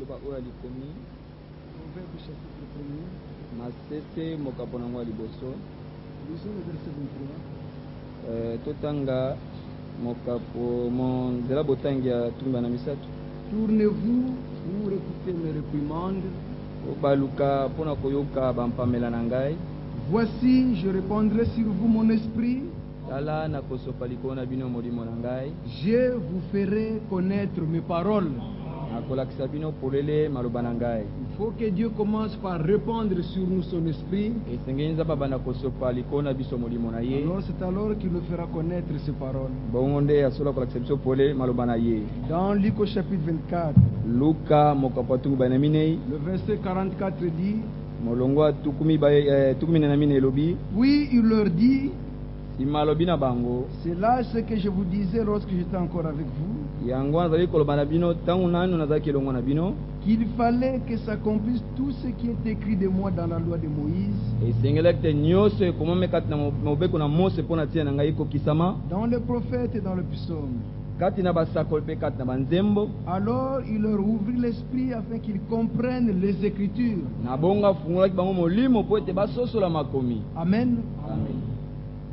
liloba oyo alikomi Proverbe chapitre 1er. masese mokapo nango ya liboso. Lisons le verset 23. Totanga mokapo nzela botangi ya tumba na misato. Tournez-vous pour écouter mes réprimandes. Obaluka pona koyoka bampamela na ngai. Voici, je répandrai sur vous mon esprit. Tala na kosopa likolo na bino molimo na ngai. Je vous ferai connaître mes paroles. Nakolakisa bino polele maloba na ngai. Il faut que Dieu commence par répandre sur nous son esprit. Esengeli nzapa banda kosopa likolo na biso molimo na ye. Alors c'est alors qu'il nous fera connaître ses paroles. Bongo nde asola kolakisa biso polele maloba na ye. Dans Luc au chapitre 24, Luka mokapo atungu bana minei. le verset 44 dit, Molongo tukumi na mine elobi. oui, il leur dit, Simalobi na bango. c'est là ce que je vous disais lorsque j'étais encore avec vous, Yango nazali koloba na bino tangu nanu nazali elongo na bino. qu'il fallait que s'accomplisse tout ce qui est écrit de moi dans la loi de Moïse, Esengeli te nyonso ekomami kati na mobeko na Mose mpona tia na ngai ekokisama. dans les prophètes et dans le psaume. Kati na basakoli mpe kati na banzembo. Alors il leur ouvrit l'esprit afin qu'ils comprennent les Écritures. Na bongo afungolaki bango molimo mpo ete basosola makomi. Amen. Amen.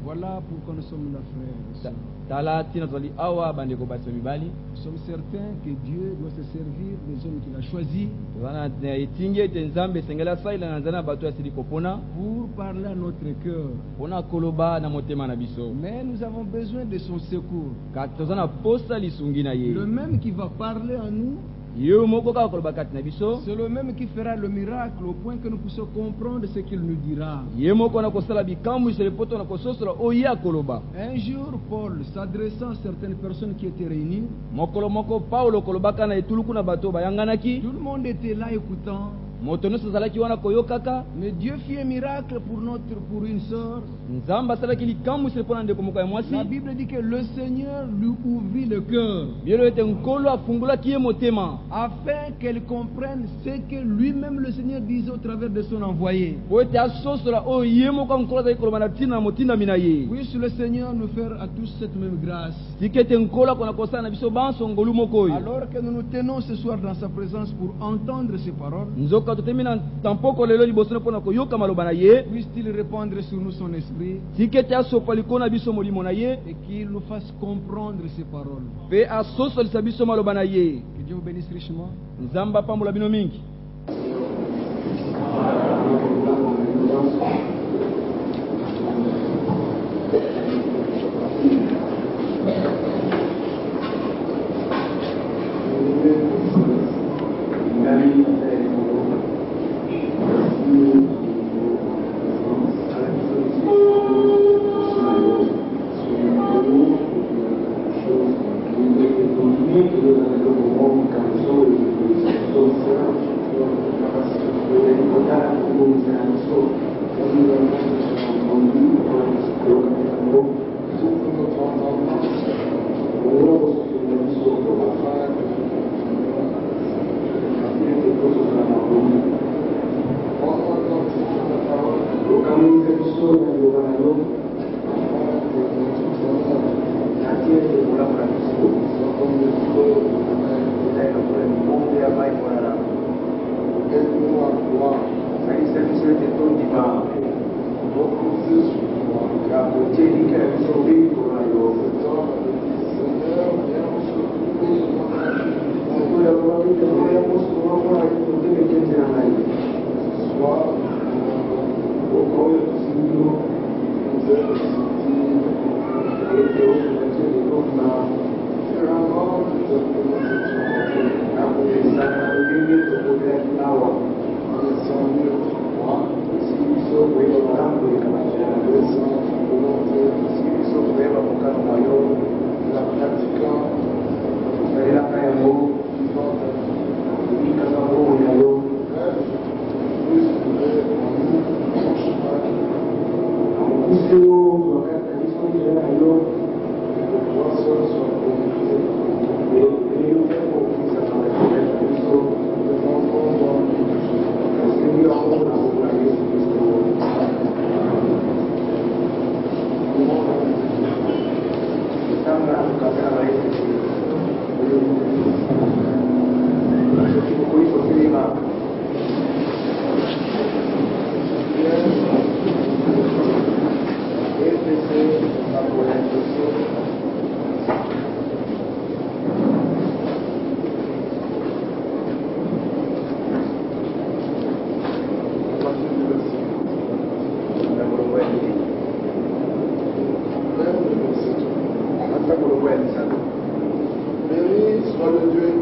Voilà pourquoi nous sommes là, frères et sœurs. Tala tina tozali awa bandeko basi mibali. Nous sommes certains que Dieu doit se servir des hommes qu'il a choisis Tozana etingi ete nzambe esengeli asalela na nzela na bato asili kopona pour parler à notre cœur. mpona koloba na motema na biso. Mais nous avons besoin de son secours. Kati toza na posa lisungi na ye. Le même qui va parler à nous, Ye moko kaka koloba kati na biso. c'est le même qui fera le miracle au point que nous puissions comprendre ce qu'il nous dira. Ye moko na kosala bikamwisele poto na kososola oyo ye akoloba. Un jour, Paul, s'adressant à certaines personnes qui étaient réunies, Mokolo moko Paulo kolobaka na etuluku na bato bayanganaki. tout le monde était là écoutant. Moto nyonso azalaki wana koyokaka. Mais Dieu fit un miracle pour une sœur. Nzambe asalaki likamwisele mpona ndeko moko ya mwasi. La Bible dit que le Seigneur lui ouvrit le cœur Bielo ete nkolo afungolaki ye motema afin qu'elle comprenne ce que lui-même le Seigneur disait au travers de son envoyé. po ete asosola oyo ye moko nkolo azali koloba na ntina na motindami na ye. Puisse le Seigneur nous faire à tous cette même grâce. Sika ete nkolo akona kosala na biso banso ngolu moko oyo. Alors que nous nous tenons ce soir dans sa présence pour entendre ses paroles, Nzoka totemi na tampoko lelo liboso mpona koyoka maloba na ye. puisse-t-il répandre sur nous son esprit Sika ete asopa likolo na biso molimo na ye et qu'il nous fasse comprendre ses paroles. mpe asosolisa biso maloba na ye. Que Dieu vous bénisse richement. Nzambe apambola bino mingi. Gracias.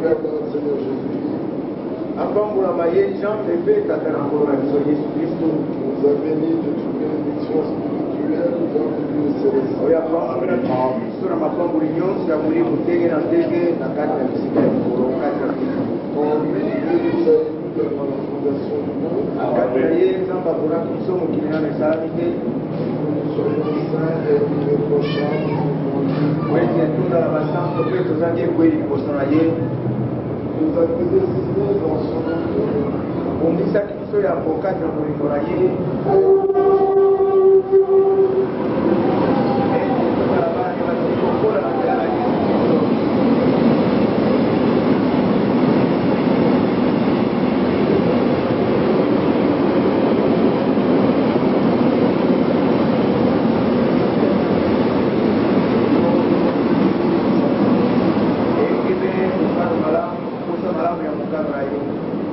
père de notre Seigneur Jésus-Christ, nous a bénis de toute bénédiction spirituelle dans les lieux célestes. En lui, Dieu nous a élus avant la fondation du monde. Nous soyons saints et irréprochables devant lui. Nous a prédestinés dans son amour.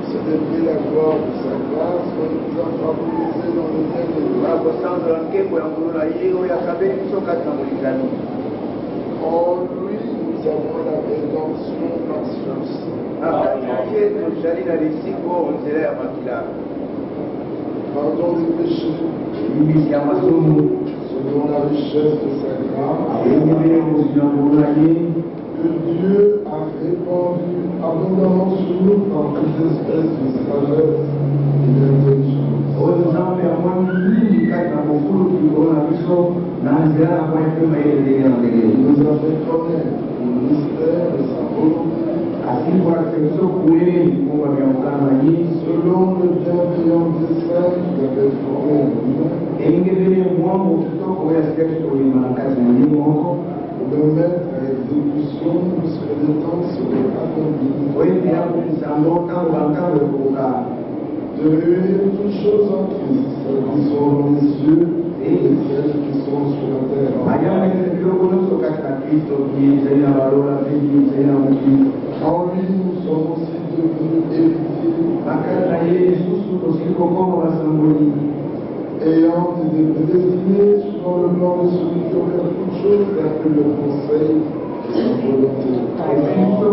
Célébrer la gloire de sa grâce, on nous a favorisés dans le bien-aimé. En lui, nous avons la rédemption par son sang. Pardon des péchés, selon la richesse de sa grâce, que Dieu a répandu abondamment sur nous par toute espèce de sagesse et d'intelligence. Il nous a fait connaître le mystère de sa volonté, selon le bienveillant dessein qu'il avait formé en nous, pour le mettre à exécution puisque le temps serait accompli, de réunir toutes choses en Christ, celles qui sont dans les cieux et celles qui sont sur la terre. En lui, nous sommes aussi devenus héritiers, ayant été prédestinés selon le plan de celui qui opère toutes choses d'après le conseil de sa volonté. Afin que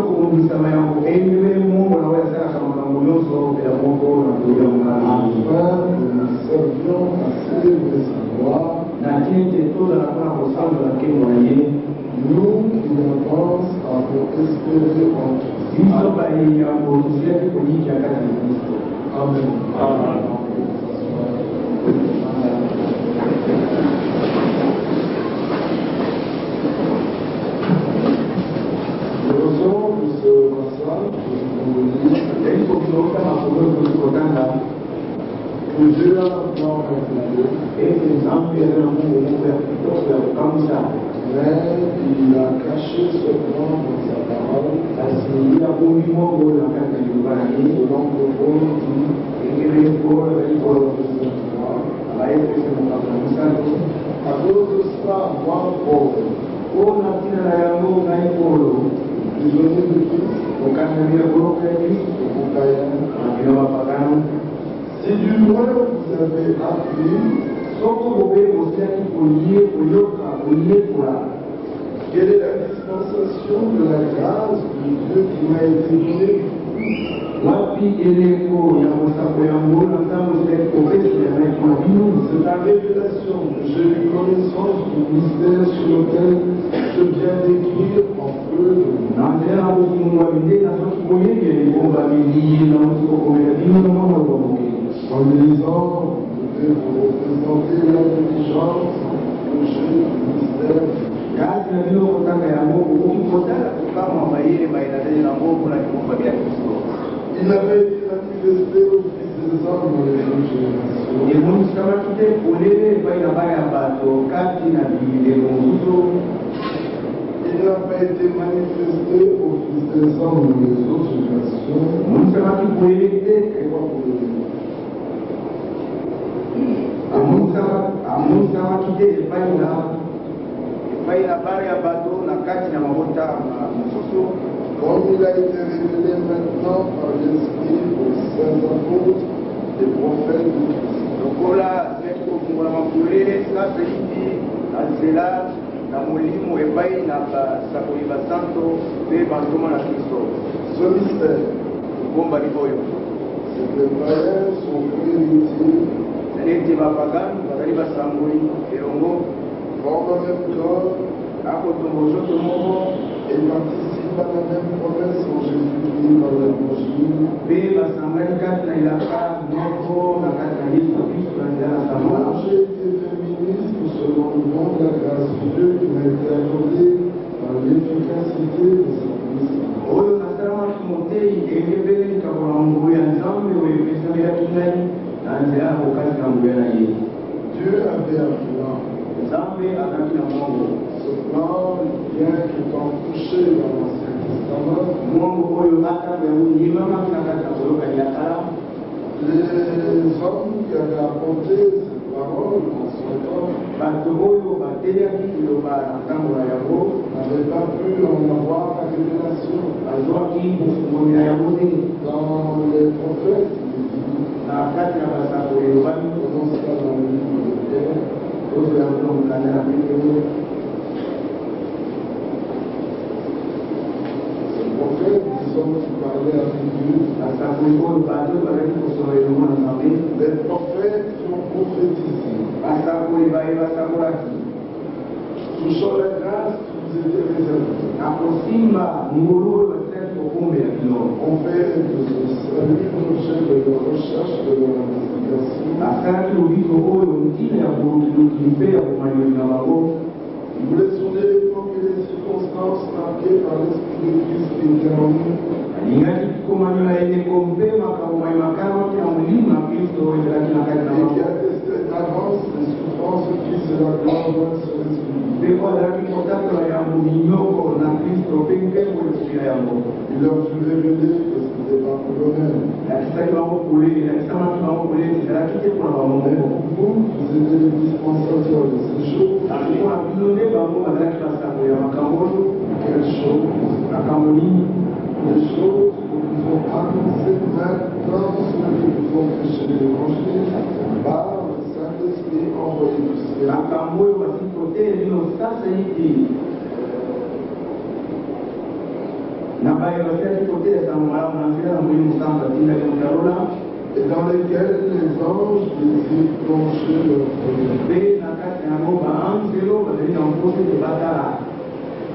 nous servions à célébrer sa gloire, nous qui d'avance avons espéré en Christ. Amen. Les raisons de ce passage que nous pouvons lire, que Dieu a maintenant révélé, mais il a caché ce plan dans sa parole, selon que Paul dit, à cause de cela, moi, Paul, prisonnier de Christ, si du moins vous avez appris quelle est la dispensation de la grâce de Dieu qui m'a été donnée, c'est la révélation que j'ai eu connaissance du mystère sur lequel je viens d'écrire en peu de mots. En lisant, je vais vous représenter l'intelligence que j'ai du mystère. Il avait été manifesté au Fils des hommes dans les autres générations. Il n'a pas été manifesté au Fils des hommes dans les autres générations. Comme il a été révélé maintenant par l'Esprit aux saints apôtres et prophètes de Christ. Ce mystère, bomba liboyo c'est que les païens sont héritiers neti bapagani bazali basamboli elongo forment le même corps akotonga ozoto moko et participent à la même promesse en Jésus-Christ par l'évangile. mpe basangani kati na elaka moko na kati na yesu kristo na nzela na Moi, sango j'ai été fait ministre selon le don de la grâce de Dieu qui m'a été accordé par l'efficacité de sa puissance. oyo nasalamaki motei ekebeli likambo na ngolu ya nzambe oyo epesamelaki ngai na nzela ya kokatika nguya na ye Dieu avait un plan. nzambe azalaki na mongo Ce plan, bien qu'étant touché dans l'Ancien Testament, mongo oyo atambo yango yimamaki na kati na kolokani ya kala les hommes qui avaient apporté cette parole en son temps bato oyo bateliaki liloba na ntango na yango n'avaient pas pu en avoir la révélation. bazwaki bofungoli na yango te Dans les prophètes, il est dit, na kati na basako elobami prenons cela dans le livre de Pierre, oyo yango na mokanda na petero ces prophètes, des hommes qui parlaient avec Dieu, basako oyo bato bazalaki kosola elongo na nzambe les prophètes qui ont prophétisé, basako ebaye basakolaki touchant la grâce qui nous était réservée, na kosimba ngolu oyo basilaki kokombela kilo ont fait de ce salut l'objet de leur recherche, de leur investigation. basalaki lobiko oyo ntina ya kolukiluki mpe ya komanyoli na bango Ils voulaient sonder l'époque et les circonstances marquées par l'Esprit de Christ qui était en nous, alingaki komanyola eleko mpe makambo mayimakamaki na molimo na kristo oyo ezalaki na kati na et qui bango attestait d'avance les souffrances de Christ et la gloire doit se résumer. mpe oyo azalaki kotatela yango minyoko na kristo mpe mpengo ekokila yango Il leur fut révélé que ce n'était pas pour eux-mêmes. lakisaki bango polele lakisamaki bango polele ezalaki te mpona bango Mais moko pour vous, vous étiez les dispensateurs de ces choses. kasi mpona bino nde bango bazalaki basango ya makambo oyo Quelles choses? makambo nini Les choses que nous ont annoncées maintenant, ceux qui nous ont prêché l'évangile, par le Saint-Esprit envoyé du ciel. makambo oyo basi koteya bino sasa iti na baye basilaki koteya sango malamu na nzela na molimo sanza tindaki motalola Et dans lesquels les anges désirent plonger leur feu. mpe na kati na yango baanzelo bazali na mposa ete batala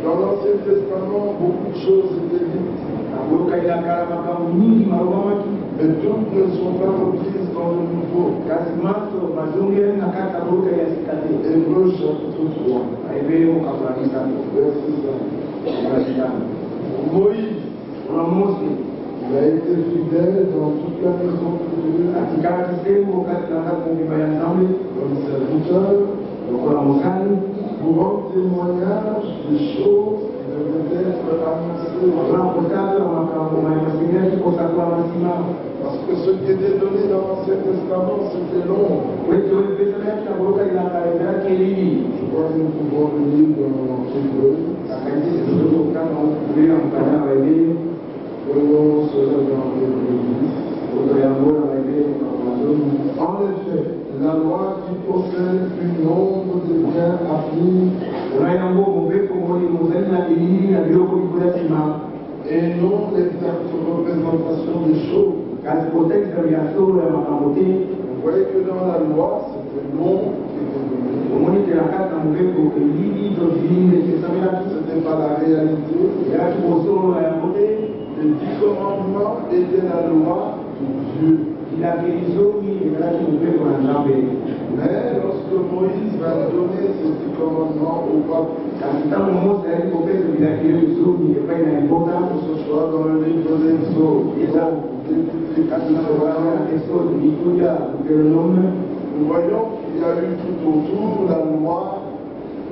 Dans l'Ancien Testament, beaucoup de choses étaient dites, na kolokaki na kala makambo mingi malobamaki mais toutes ne sont pas reprises dans le Nouveau. kasi maso bazongeli na kati na kolokaki ya sika te Hébreux chapitre 3, ayebeli mokambola misato verset 5. na sitano Moïse, mpona mose il a été fidèle dans toute la maison de Dieu, atikalaki sembo kati na ndako mobimba ya nzambe comme serviteur, lokola mosali pour rendre témoignage des choses qui devaient être annoncées. mpona kotala makambo masemelaki kosakola masima Parce que ce qui était donné dans l'Ancien Testament, c'était long. po ete oyo epesamaki na kolokaki na kala ezalaki elili Je crois que nous pouvons le lire dans Hébreux. akanisi tozokokanga okulela mokanda na baebeli Prenons cela dans Hébreux 10. oto yango na baebeli makambo mazoni En effet, la loi qui possède une nombre de biens appris mpona yango mobeko molimo ozali na elili na biloko likolo ya nsima et non l'exacte représentation des choses. kasi kotekisa ya solo ya makambo te Vous voyez que dans la loi, c'était long qui était donné. omoni te na kati na mobeko elili to bilili epesamelaki Ce n'était pas la réalité. ezalaki bosolo na yango te Les 10 commandements étaient la loi de Dieu. bilakeli zomi ezalaki mobeko na nzambe Mais lorsque Moïse va donner ces 10 commandements au peuple, kasi ntango mose ayaki kopesa bilakeli oyo zomi epai na libota que ce soit dans le livre des Exodes, débuté kasi na kolanga na exode lituya deutéronome nous voyons qu'il y a eu tout autour la loi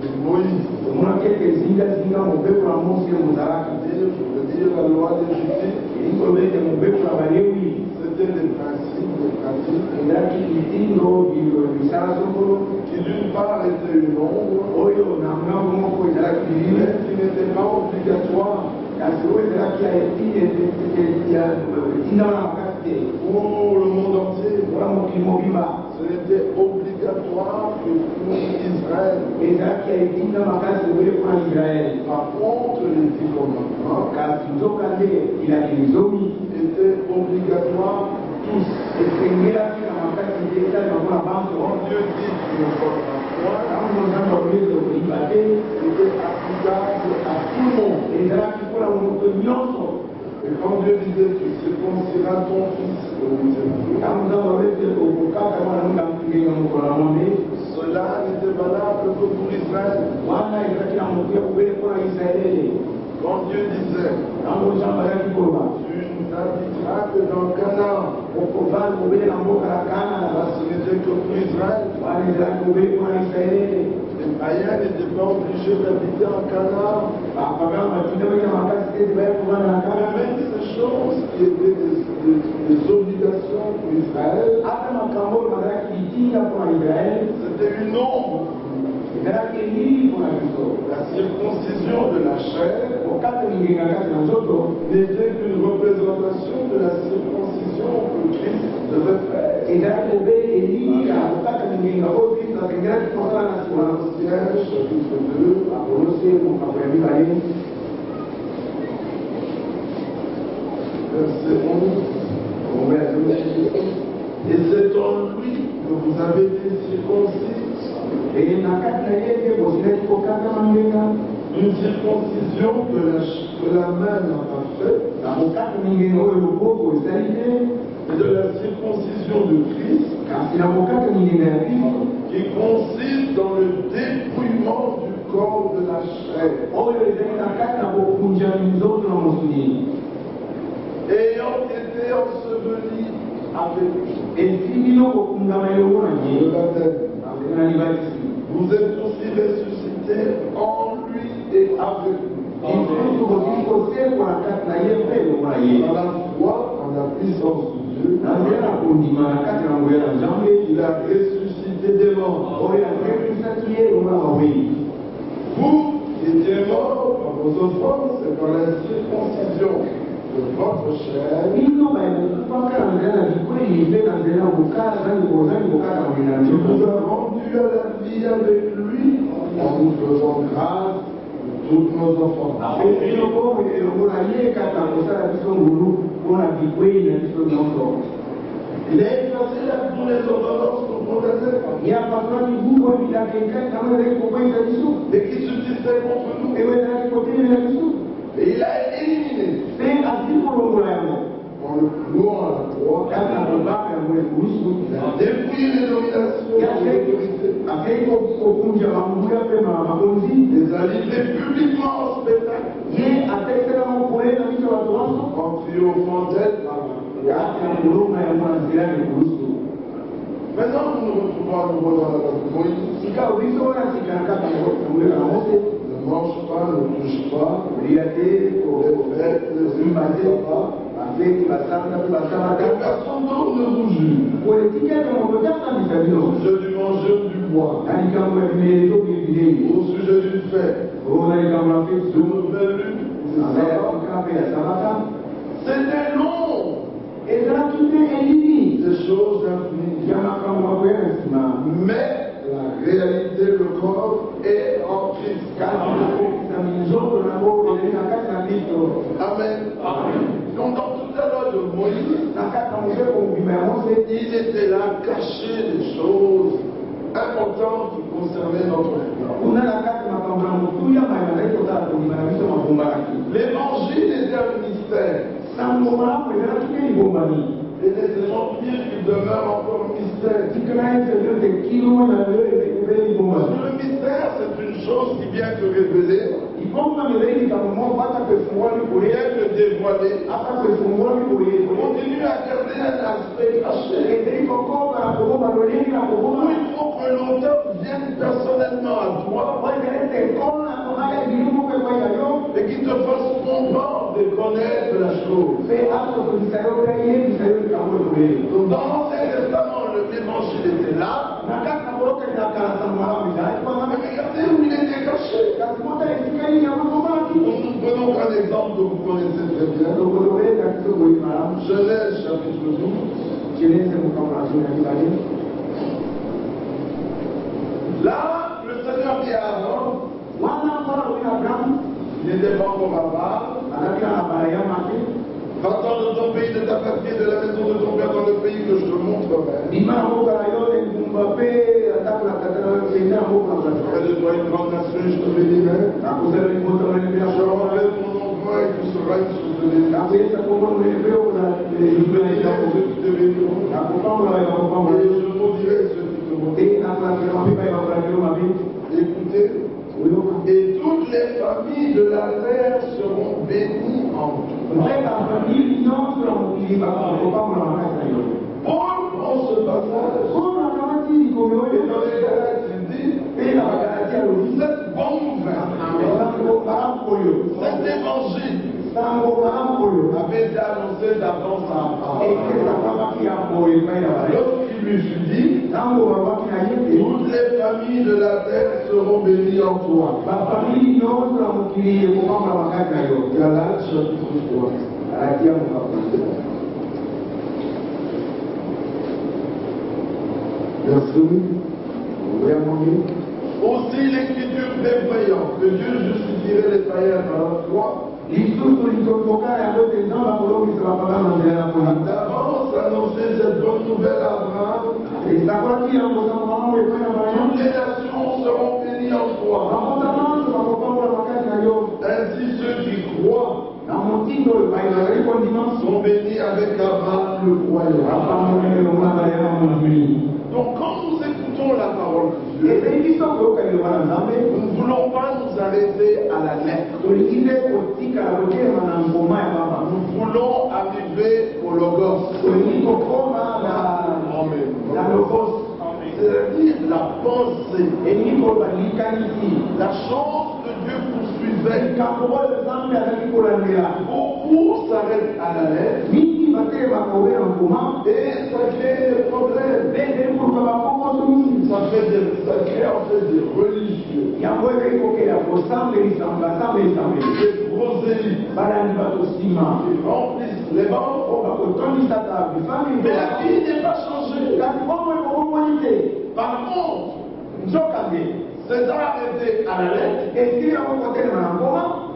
de Moïse. omonaki ete ezingazinga mobeko na mose mozalaki Je veux dire la loi des Juifs, eli koloba ete mobeko na balewi c'était des principes, des pratiques ezalaki mitindo misala songolo qui d'une part étaient une ombre, oyo na ngambo moko ezalaki bilile mais qui n'étaient pas obligatoires kasi oyo ezalaki ya etindama na makasi te pour le monde entier. mpona mokili mobimba Ce n'était obligatoire obligatoire que pour Israël. ezalaki ya etinda makasi obele mpona israele Par contre, les 10 commandements kasi nzoka nde ilakeli zomi étaient obligatoires tous. esengelaki na makasi nde esalema mpona banso Quand Dieu dit tu ne voleras point, ntango nzambe alobeli koyiba te c'était applicable à tout le monde. ezalaki mpona moto nyonso Et quand Dieu disait tu circonciras ton fils au 8e jour, ntango nzambe alobeli te okokaka mwana muka ngenga mokolo na mwambe cela n'était valable que pour Israël. wana ezalaki na moto ya obele mpona israele Quand Dieu disait ntango nzambe azalaki koloba tu n'habiteras que dans Canaan, okovanda obele na mboka ya kana là ce n'était que pour Israël. wana ezalaki obele mpona israele Les païens n'étaient pas obligés d'habiter en Canaan. bapagano batindamaki na makasi te baya kovanda na kana Même ces choses qui étaient des obligations pour Israël, ata makambo oyo bazalaki bitinga mpona israele c'était une ombre. ezalaki elili mpona biso La circoncision de la chair okata mingenga kati na nzoto n'était qu'une représentation de la circoncision que Christ devait faire. ezalaki obele elili ya kokata mingenga oyo kristo asengelaki kosala na nsima Colossiens chapitre 2, akolose mokambo ya mibale verset 11. Et c'est en lui que vous avez été circoncis, na kati na ye nde bosilaki kokata mangenga une circoncision que la main n'a pas faite, na kokata mingenga oyo loboko esali te et de la circoncision de Christ, kasi na kokata mingenga ya kristo qui consiste dans le dépouillement du corps de la chair, oyo ezali na kati na kokunja minzoto na mosuni ayant été enseveli avec esili yo kokungama elongo na le ye baptême. na libatisi Vous êtes aussi ressuscités en lui et avec lui. ekristo bosili kosekwa na kati na ye mpe elongo na ye Dans la foi, en la puissance de Dieu, na nzela na kondima na kati na nguya na nzambe il a ressuscité des morts. oyo atekisaki ye elongo na mawei Vous qui étiez morts par vos offenses et par la circoncision de votre chair, bino bakufaka na nzela na bikweli mpe na nzela ya kokata ozali kokata mongena il nzoto vous a rendu à la vie avec lui en nous faisant grâce de toutes nos offenses. eloko elongo na ye kata kosala biso ngulu mpona bikweli na biso nyonso Il a effacé tous les ordonnances qu'on condamnait ya pasolaki buku oyo bilakenkai nango ezalaki kokweyisa biso et qui subsistaient contre nous. eyo ezalaki kotelemela biso Et il a éliminé mpe azili kolongola yango en le clouant à la croix. kaka na kobaka yango ekulusu Il a dépouillé les dominations et les autorités. akei kokunja banguya mpe makonzi Les a livrés publiquement en spectacle ye atekisaka mokole na biso bato nyonso en triomphant d'elle par la kaka na kolonga yango na nzela ya ekulusu Maintenant, nous nous retrouvons à nouveau dans la loi de Moïse. sika biso wana sikana kaka na koleka na mose Ne mange pas, ne touche pas, kolia te les fêtes, les kosimba te sabbat. bafeti basambela mpe Que basalaka personne d'autre ne vous juge. koetikete moto te asambisa bino Au sujet du manger du bois, na likambo ya bimeli to bilei au sujet d'une fête, oyo na likambo ya feti d'une nouvelle lune, du aza ya sabbat. sika mpe ya sabata C'était long. ezalaki te elili Des choses infinies. ya makambo bakoya na nsima Mais la réalité, le corps est en Christ. kasi okokisa minzoto nango ezali na kati na kristo Amen. Donc dans toute la loi de Moïse, na kati na mobeko mobima ya mose il était là caché des choses importantes qui concernaient notre vie. kuna na kati makambo na motuya mayeba ezali kosala kondima na biso mabombalaki L'évangile était un mystère. sango malamu ezalaki te libombami Et les empires qui demeurent encore mystère. tikana eselio te kilo na lelo ezekubeli Parce libombami que le mystère, c'est une chose qui vient te révéler, ibomba ezali likambo moko ata pefungwami qui boye vient te dévoiler. ata pefungwami boye Continue à garder un aspect caché. ezali kokoka na kobomba lolenge na Où kobomba il faut que l'auteur vienne personnellement à toi oyo ezali te kona komaka ebili moko ekwaya yo et qui te fasse comprendre et connaître la chose. mpe akosokisa yo mpe yebisa yo likambo oyo Donc dans l'Ancien Testament, l'évangile était là. na kati na kolokeli na kala sango malamu ezalaki Mais wana regardez où il était caché. kasi mota esika nini yango bombaki Nous prenons un exemple que vous connaissez très bien. lokolo oyeba biso boye malamu Genèse chapitre 12. genese mokambo na zoni ya mibale Là, le Seigneur dit à Aaron, il n'était pas encore papa, va-t'en de ton pays, de ta patrie, de la maison de ton père dans le pays que je te montrerai. Près de toi une grande nation, je te bénirai. Je rendrai mon nom grand et tu seras une source de bénédiction. Je te béniront. Et je maudirai ceux qui te maudissent. Écoutez, et toutes les familles de la terre seront bénies en toi. Paul prend ce passage et dans les Galates, il dit cette bonne nouvelle, cet évangile avait été annoncé d'avance à Abraham. Lorsqu'il lui fut dit, toutes les familles de la terre seront bénies en toi. Galates chapitre 3. Verset 8. Aussi l'écriture prévoyant que Dieu justifierait les païens par la foi, d'avance annoncer cette bonne nouvelle à Abraham. Toutes les nations seront bénies en toi. Ainsi ceux qui croient sont bénis avec Abraham le croyant. Donc quand nous écoutons la parole de Dieu, nous ne voulons pas nous arrêter à la lettre. Nous voulons arriver au logos. C'est-à-dire la pensée. La chance de Dieu poursuivait. Beaucoup s'arrêtent à la lettre. Et ça crée des problèmes. Ça crée en fait des religieux. Des prosélytes. Qui remplissent les bancs. Mais la vie n'est pas changée. Par contre, César était à la lettre.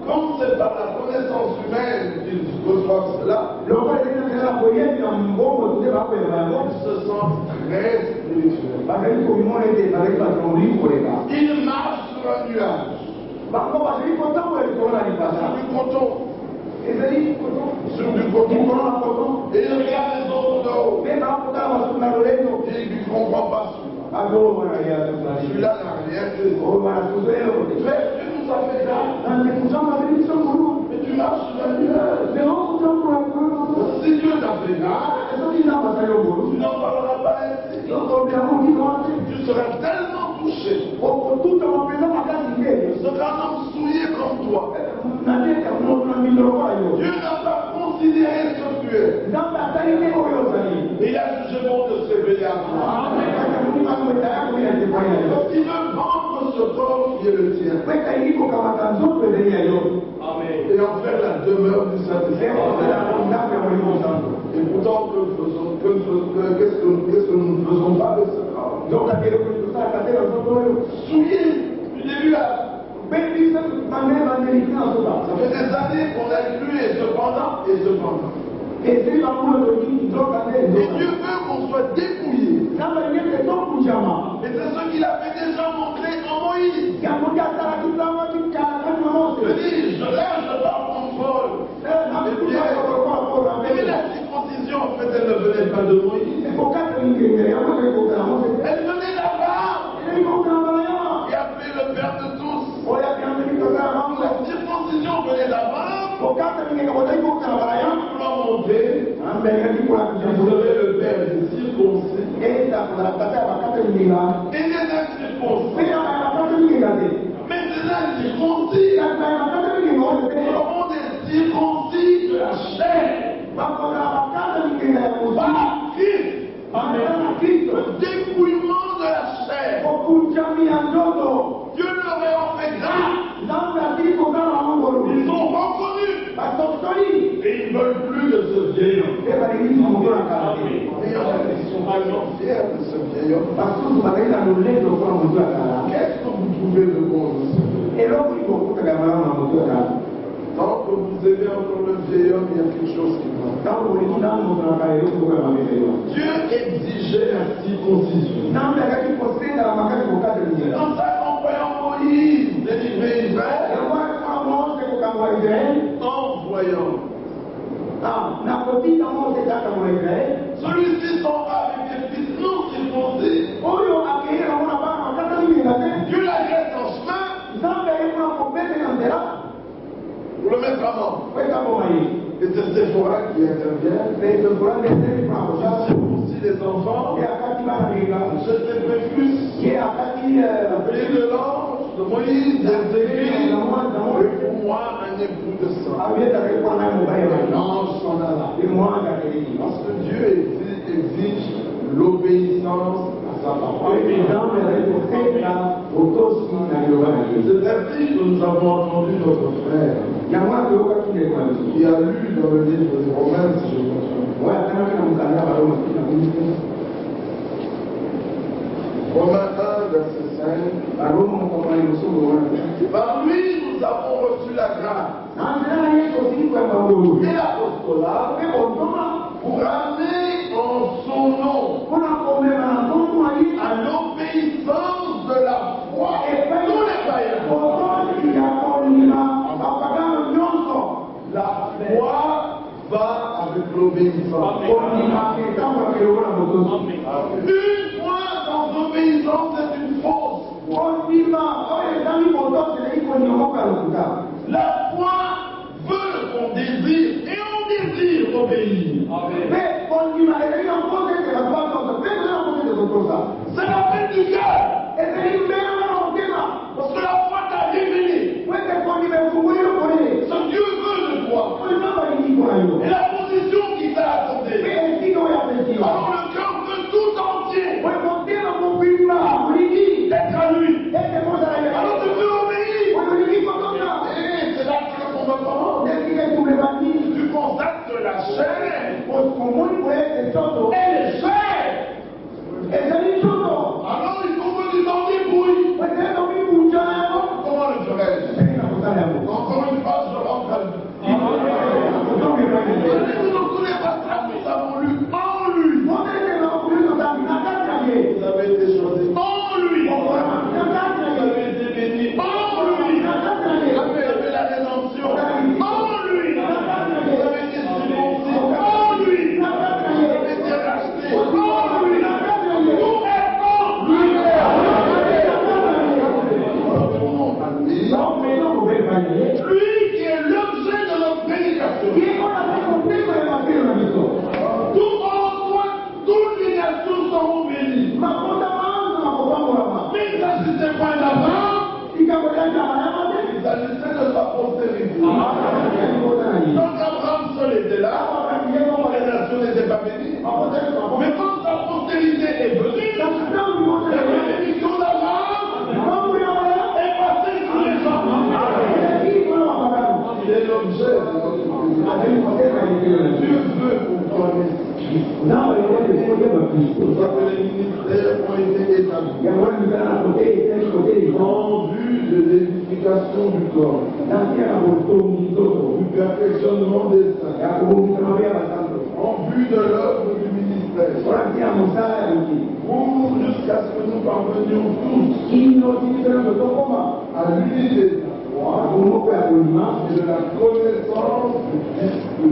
Comme c'est par la connaissance humaine qu'ils reçoivent cela, ils se sentent très spirituels. Ils marchent sur un nuage. Sur du coton. Et ils regardent les autres de haut. Et ils ne comprennent pas ça. Celui-là n'a rien fait. Dieu nous a fait ça. Mais tu marches sur un nuage. Si Dieu t'a fait ça, tu n'en parleras pas ainsi. Tu seras tellement touché. Tu seras un homme souillé comme toi. Dieu n'a pas considéré ce que tu es. Il a jugé bon de se révéler à toi. Donc il veut vendre ce corps qui est le tien. Amen. Et en faire la demeure du Saint-Esprit. Et pourtant, qu'est-ce que nous ne faisons pas de ce corps? Souillé du début à ça fait des années qu'on l'a cru et cependant. Et Dieu veut qu'on soit dépouillé. Et c'est ce qu'il avait déjà montré en Moïse. Je dis, je lâche pas le contrôle. Mais la circoncision, en fait, elle ne venait pas de Moïse. Elle venait d'Abraham. Et appelé le père de tous. La circoncision venait d'Abraham. Pour montrer, vous avez le père des circoncis et des incirconcis. Mais des incirconcis, comment des circoncis de la chair? Par Christ. Le dépouillement de la chair. Dieu leur a fait grâce. Ils ont reconnu. Et ils ne veulent plus de ce vieil homme. Ils sont tellement fiers de ce vieil homme. Parce que vous avez la nouvelle de quoi on doit faire. Qu'est-ce que vous trouvez de bon de ce vieil homme? Et là, il faut que vous Tant que vous aimez encore le vieil homme, il y a quelque chose qui va. Dieu exigeait la circoncision. Dans ça, en voyant Moïse délivrer Israël, en voyant celui-ci s'en va avec des fils non circoncis. Dieu l'agresse en chemin pour le mettre à mort. Et c'est Séphora qui intervient. Qui circoncis les enfants. Je t'ai prévu appelé de l'ange de Moïse, d'Ézéchiel, et pour moi un époux de sang. L'ange s'en alla. Parce que Dieu exige l'obéissance à sa parole. C'est ainsi que nous avons entendu notre frère qui a lu dans le livre des Romains, si je me trompe. Romains 1, verset 5. Par lui, nous avons reçu la grâce et l'apostolat pour amener en son nom à l'obéissance de la foi tous les païens. La foi va avec l'obéissance. Une foi sans obéissance est une fausse foi. La foi veut qu'on désire et on désire obéir. C'est l'appel du cœur. Parce que la foi t'a révélé ce que Dieu veut de toi et la position qu'il t'a accordée. Alors le cœur veut tout entier d'être à lui. Alors tu veux obéir. Et c'est là que le combat commence. Tu constates que la chair elle est chère. Alors il faut que tu t'en débrouilles. Comment le ferais-je? Encore une fois, je rentre à lui. Vous ne connaissez pas ça, nous avons lu en lui. Vous avez été choisi en lui. Vous avez été béni en lui. Vous avez la rédemption en lui. Vous avez été circoncis en lui. Vous avez été racheté en lui. Tout est en lui. Lui qui est l'objet de notre prédication. Tout en toi, toutes les nations seront bénies. Mais il s'agissait pas d'Abraham. Il s'agissait de sa postérité. Donc Abraham seul était là. Les nations n'étaient pas bénies. Mais quand sa postérité est venue, la bénédiction d'Abraham est passée sur les gens. Il est l'objet de notre Dieu veut qu'on connaisse Christ. Les ministères ont été établis en vue de l'édification du corps, du perfectionnement des saints, en vue de l'œuvre du ministère, pour jusqu'à ce que nous parvenions tous à l'unité de la foi et de la connaissance du Christ. Le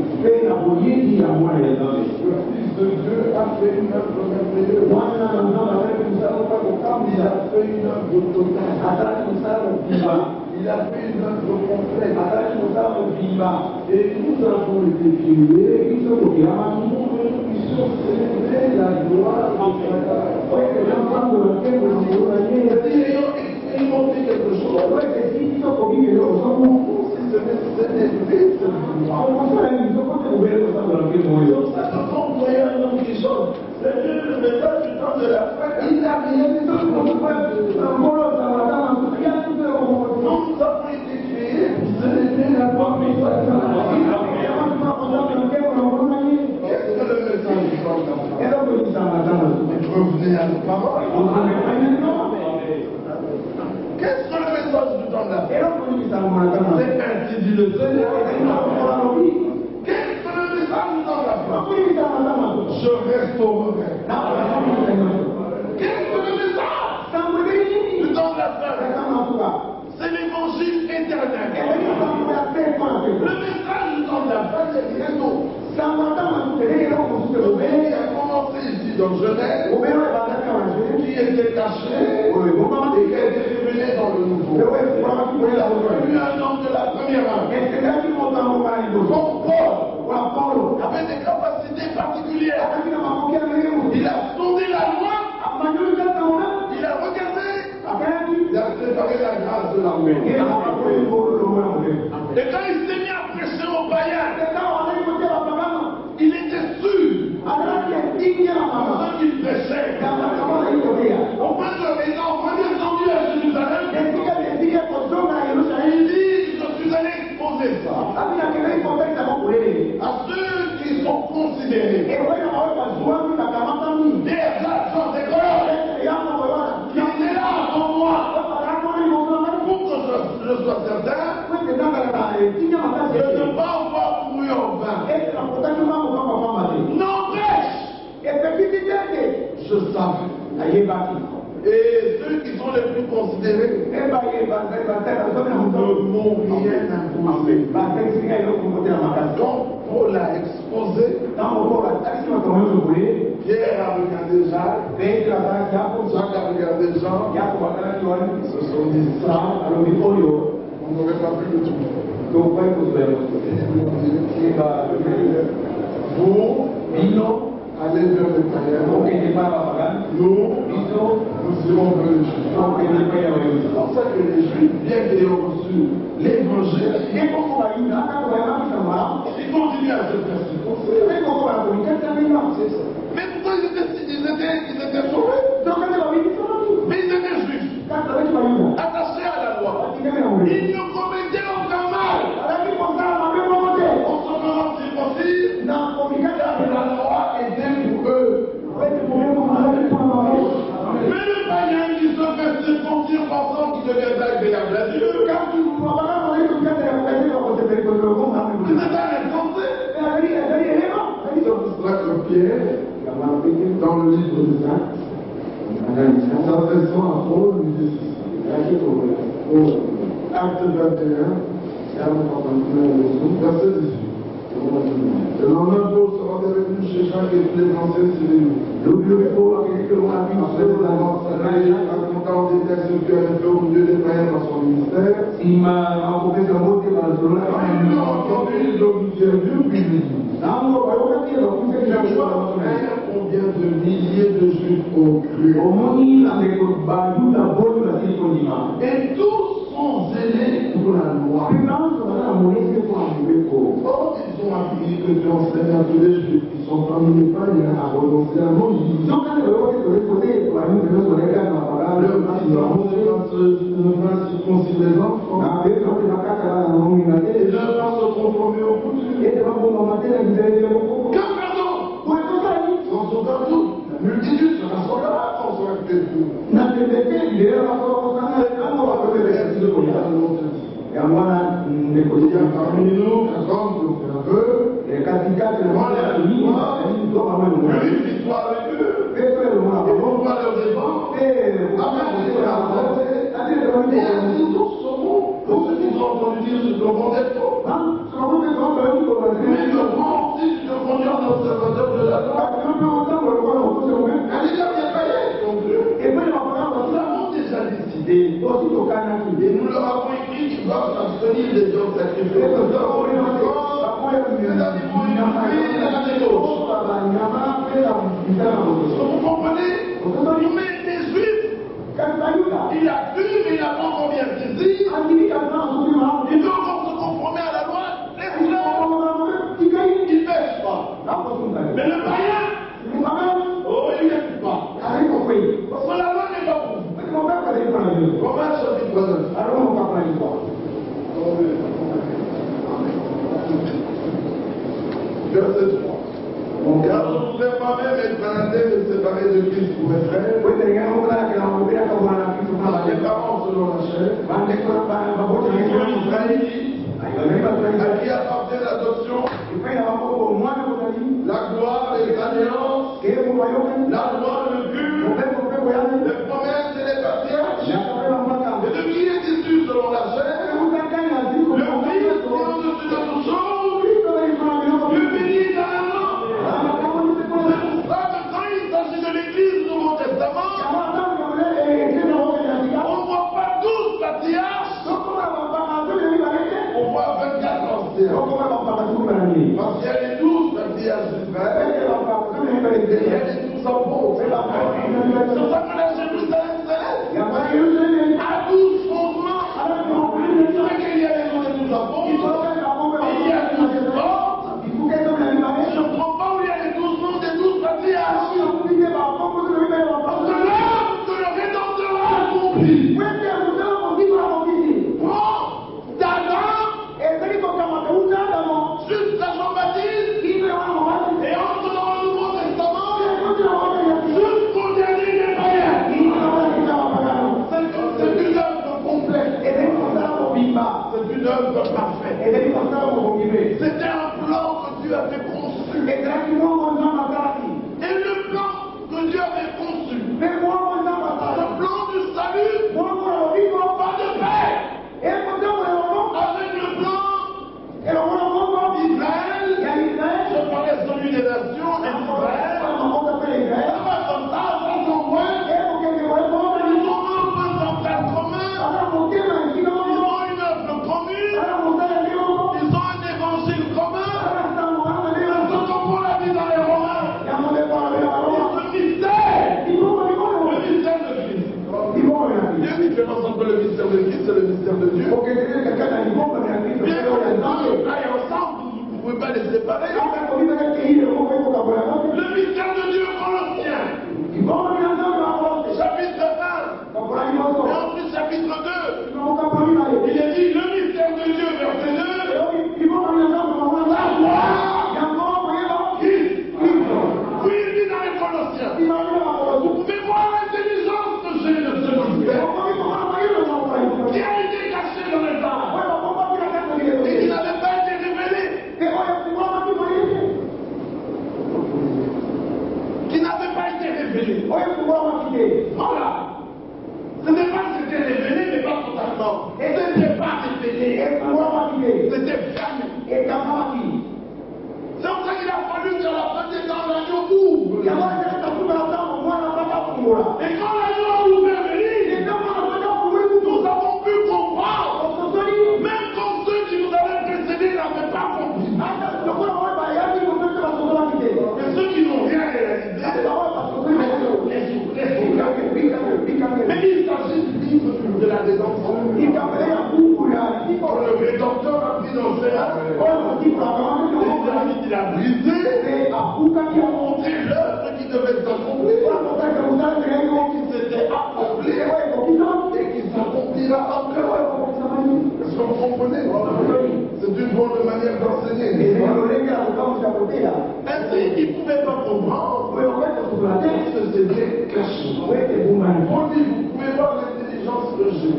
Fils de Dieu a fait une œuvre merveilleuse. Il a fait une œuvre totale. Il a fait une œuvre complète. Et nous avons été créés pour que nous puissions célébrer la gloire de Dieu. Ayant expérimenté quelque chose, si ce n'est triste, donc ça te prend pour un homme qui chante. C'est le message du temps de la fin. Il n'a rien dit de nous. Nous avons été créés pour célébrer la gloire de Dieu. Qu'est-ce que le message du temps de la fin? une parole. Qu'est-ce que le message du temps de la fête? C'est ainsi dit le Seigneur. Qu'est-ce que le message du temps de la fête? Je restaurerai. Qu'est-ce que le message du temps de la fête? C'est l'évangile éternel. Le message du temps de la fête, c'est bientôt. Le pays a commencé ici dans Genève, qui était caché et qui a été révélé dans le nouveau. Il a connu un homme de la première âge. Comme Paul avait des capacités particulières. Il a sondé la loi. Il a regardé. Il a préparé la grâce de l'armée. Et quand il s'est mis à prêcher aux païens, il était sûr que ceux qu'il prêchait, au point de maison, quand il est descendu à Jérusalem, il dit, je suis allé exposer ça à ceux qui sont considérés des agents d'école qui étaient là avant moi pour que je sois certain de ne pas avoir couru en vain. N'empêche, je savais. Et ceux qui sont les plus considérés ne m'ont rien imposé. Donc, Paul l'a exposé. Pierre a regardé Jacques. Jacques a regardé Jean. Ils se sont dit ça. On n'aurait pas pu le trouver. Vous, allez vers les païens. Nous irons vers les Juifs. C'est pour ça que les Juifs, bien qu'ils aient reçu l'évangile, ils continuent à se persécuter. Mais pourquoi ils étaient sauvés? Mais ils étaient juifs, attachés à la loi. Ils ne commettaient aucun mal. On se demande si possible, la loi était pour eux. Mais le païen qui se fait circoncire pensant qu'il devient agréable à Dieu, ils étaient insensés. C'est pour cela que Pierre, dans le livre des Actes, s'adressant à Paul, lui dit ceci. Acte 21, verset 18. Le lendemain, Paul se rendait revenu chez Jacques et tous les anciens civils. Après les annonces racontant des textes que Dieu avait fait au milieu des païens dans son ministère, ils ont entendu l'observer puis lui dit combien de milliers de juifs ont cru. Et tous sont zélés pour la loi. Or, ils ont appris que Dieu enseigne à tous les juifs qui sont parmi les païens à renoncer à Moïse. Leur ne va circoncire les enfants et ne va se conformer aux coutumes. Car pardon, sans aucun doute, la multitude sera soldats quand on sera fait tout. Il y a parmi nous un homme qui fait un peu. Lui, victoire avec eux. Et on va leur défendre. Après, et ainsi tous seront, pour ceux qui ont entendu dire ce que l'on d'être faux. Mais le grand aussi de devenir un observateur de la loi. Elle est bien payée, donc nous avons déjà décidé. Et nous leur avons écrit qu'ils doivent s'abstenir des dons sacrifiés. Vous comprenez? Mais les Juifs, il a cru, mais il n'a pas encore bien saisi. Il veut encore se conformer à la loi. Laisse-le. Il ne pêche pas. Mais le païen, oh, il ne pêche pas. Parce que la loi n'est pas pour vous. Romains chapitre 9. Verset 3. Car je vous voudrais moi-même être malade et séparé de Christ pour mes frères. Les parents selon la chair. À qui appartient l'adoption, la gloire, les alliances, la loi, le culte, les promesses et les patriarches. Et de qui est issu selon la chair? Le Christ qui est au-dessus de toute chose, Dieu béni éternellement. C'est pour ça que quand il s'agit de l'Église du Nouveau Testament, on ne voit pas 12 patriarches, on voit 24 anciens. Parce qu'il y a les 12 patriarches d'Israël, et il y a les 12 apôtres. C'est pour ça que la Jérusalem céleste a 12 fondements. C'est qu'il y a les 12 apôtres, il y a les 12 portes. Je ne comprends pas où il y a les 12 noms des 12 patriarches. Parce que l'œuvre que le Rédempteur a accomplie, prend d'Adam jusqu'à Jean-Baptiste et entre dans le Nouveau Testament jusqu'au dernier des païens. C'est une œuvre complète. C'est une œuvre parfaite. C'était un plan que Dieu avait conçu. Et le plan que Dieu avait conçu, le plan du salut, pas de paix, avec le plan d'Israël, je parlais celui des nations et d'Israël, ça va comme ça s'en voit, ils ont un point central commun, ils ont une œuvre commune, ils ont un évangile commun, ce qu'on prend la vie dans les Romains, le mystère de Christ. Il y a une différence entre le mystère de Christ et le mystère de Dieu. Bien qu'on aille ensemble, vous ne pouvez pas les séparer. Le mystère de Dieu, Colossiens, chapitre 1, et ensuite chapitre 2. Il est dit le mystère de Dieu, verset 2. La gloire, Christ. Oui, il dit dans les Colossiens. Vous pouvez voir l'intelligence que j'ai de ce mystère, qui a été caché dans les arbres et qui n'avait pas été révélé. Qui n'avait pas été révélé. Voilà. Ce n'est pas que c'était révélé, mais pas totalement. Ce n'était pas révélé. C'était fermé. C'est pour ça qu'il a fallu que la fin des temps, l'agneau ouvre. Et quand l'agneau a ouvert le livre, nous avons pu comprendre. Même quand ceux qui nous avaient précédés n'avaient pas compris. Et ceux qui n'ont rien réalisé, mais il s'agit du livre de la rédemption. Le Rédempteur a pris dans ses mains. Il a brisé et a montré l'œuvre qui devait s'accomplir, qui s'était accomplie et qui s'accomplira après. Est-ce que vous comprenez? C'est une bonne manière d'enseigner. Ainsi, ils ne pouvaient pas comprendre que c'était caché. On dit, vous pouvez voir l'intelligence de Dieu.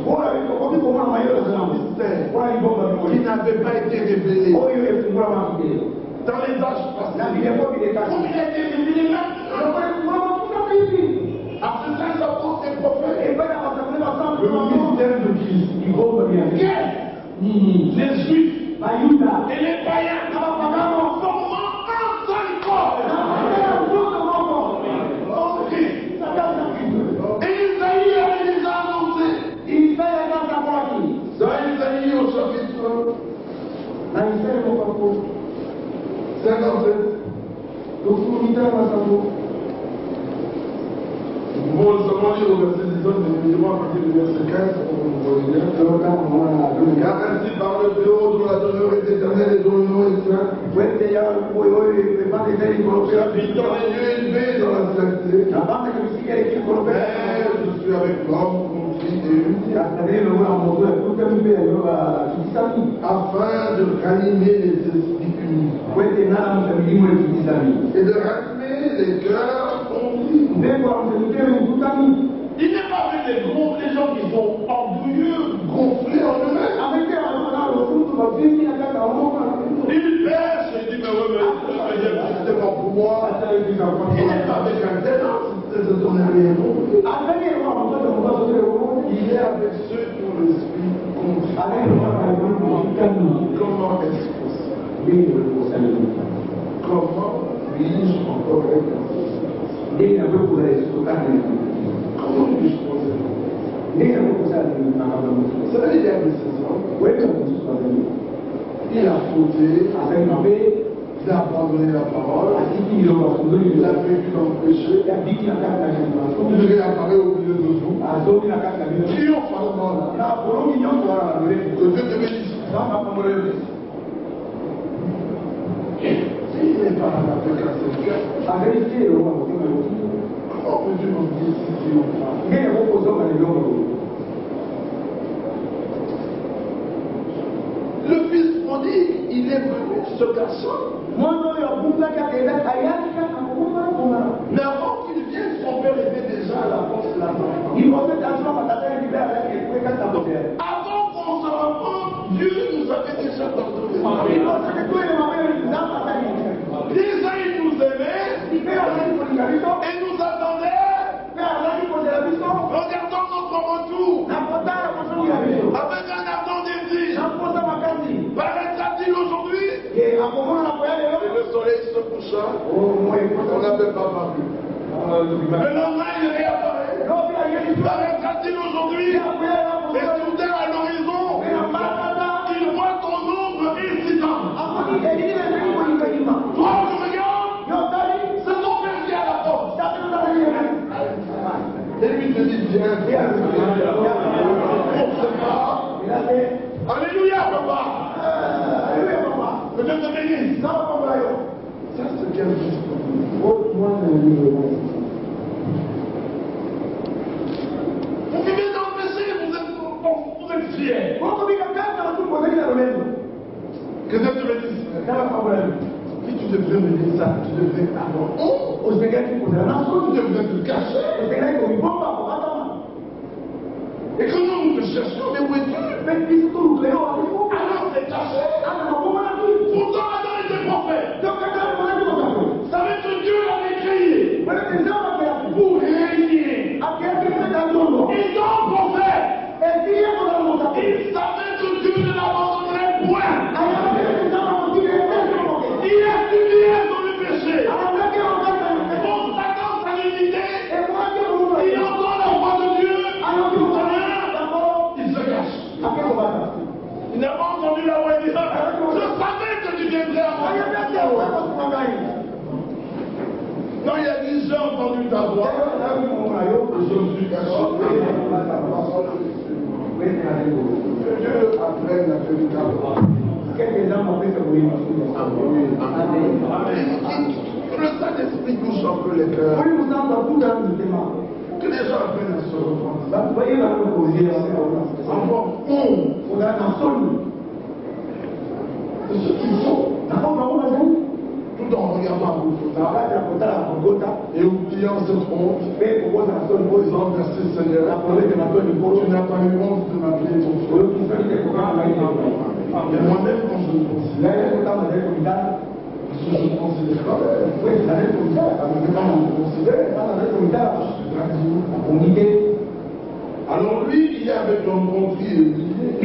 Qui n'avait pas été révélé dans les âges passés. Comme il a été révélé maintenant. À ce sein s'apporte les prophètes. Le mystère de Christ. Les Juifs et les païens formant un seul corps. En Christ. Et Isaïe avait déjà annoncé. Dans Isaïe au chapitre 57. Bon, nous allons lire au verset 19, mais évidemment à partir du verset 15, on voit bien. Car ainsi parle Dieu, dont la demeure est éternelle et dont le nom est saint. Habitant les lieux élevés dans la sainteté. Je suis suis avec l'homme contrit et humilié, afin de ranimer les esprits unis et de ranimer les cœurs contris. Il n'est pas avec les gens qui sont orgueilleux, gonflés en eux-mêmes. Il pêche et dit, mais oui, mais c'est bon pour moi. Il n'est pas avec un tel homme, c'est ton ami. Il est avec ceux qui ont l'esprit contrit. Comment est-ce possible? Comment puis-je encore être comment puis-je poser? Ça veut dire que il a fauté, il a abandonné la parole, il a vécu dans le péché, il réapparaît au milieu de vous, triomphalement là, que Dieu te bénisse. S'il n'est pas avec un seul cœur, comment peux-tu me dire si le fils prodigue, il est venu se cachant. Mais avant qu'il vienne, son père était déjà à la porte de la maison. Avant qu'on se rencontre, Dieu nous avait déjà pardonné. Déjà il nous aimait et nous attendait. Regardons notre retour avec un ardent désir. Paraîtra-t-il aujourd'hui? Et le soleil se coucha, on n'avait pas paru. Le lendemain il réapparaît. Paraîtra-t-il aujourd'hui? Et soudain à l'horizon, il voit ton ombre hésitant. Toi je regarde, c'est ton père qui est à la porte. Et lui te dit viens. Alléluia papa. Que Dieu te bénisse. Ça c'est quel juste. Vous vivez dans le péché, vous êtes fiers. Que Dieu te bénisse. Si tu devrais me dire ça, tu devrais avoir honte. Tu devrais te cacher. Et que nous te cherchions, mais où es-tu? Alors c'est caché. Pourtant Adam était prophète. Savait que Dieu l'avait créé pour régner. Et donc prophète, il savait que Dieu ne l'abandonnerait point. Il étudiait dans le péché. Pour Satan sa l'unité, il entend la voix de Dieu. Il se cache. Il n'a pas entendu la voix et dit, je savais que tu viendrais à moi. Non, il a dit, j'ai entendu ta voix. Je me suis caché. Dieu apprenne la véritable voix. Amen. Que le Saint-Esprit touche un peu les cœurs. Que les gens apprennent à se reprendre. Avoir honte. De ce qu'ils font. Tout en regardant et oubliant cette honte, disant merci Seigneur, tu n'as pas eu honte de m'appeler ton frère. Mais moi-même, quand je me considère, parce que je me considère pas, alors lui, il est avec l'homme contrit et humilié. Il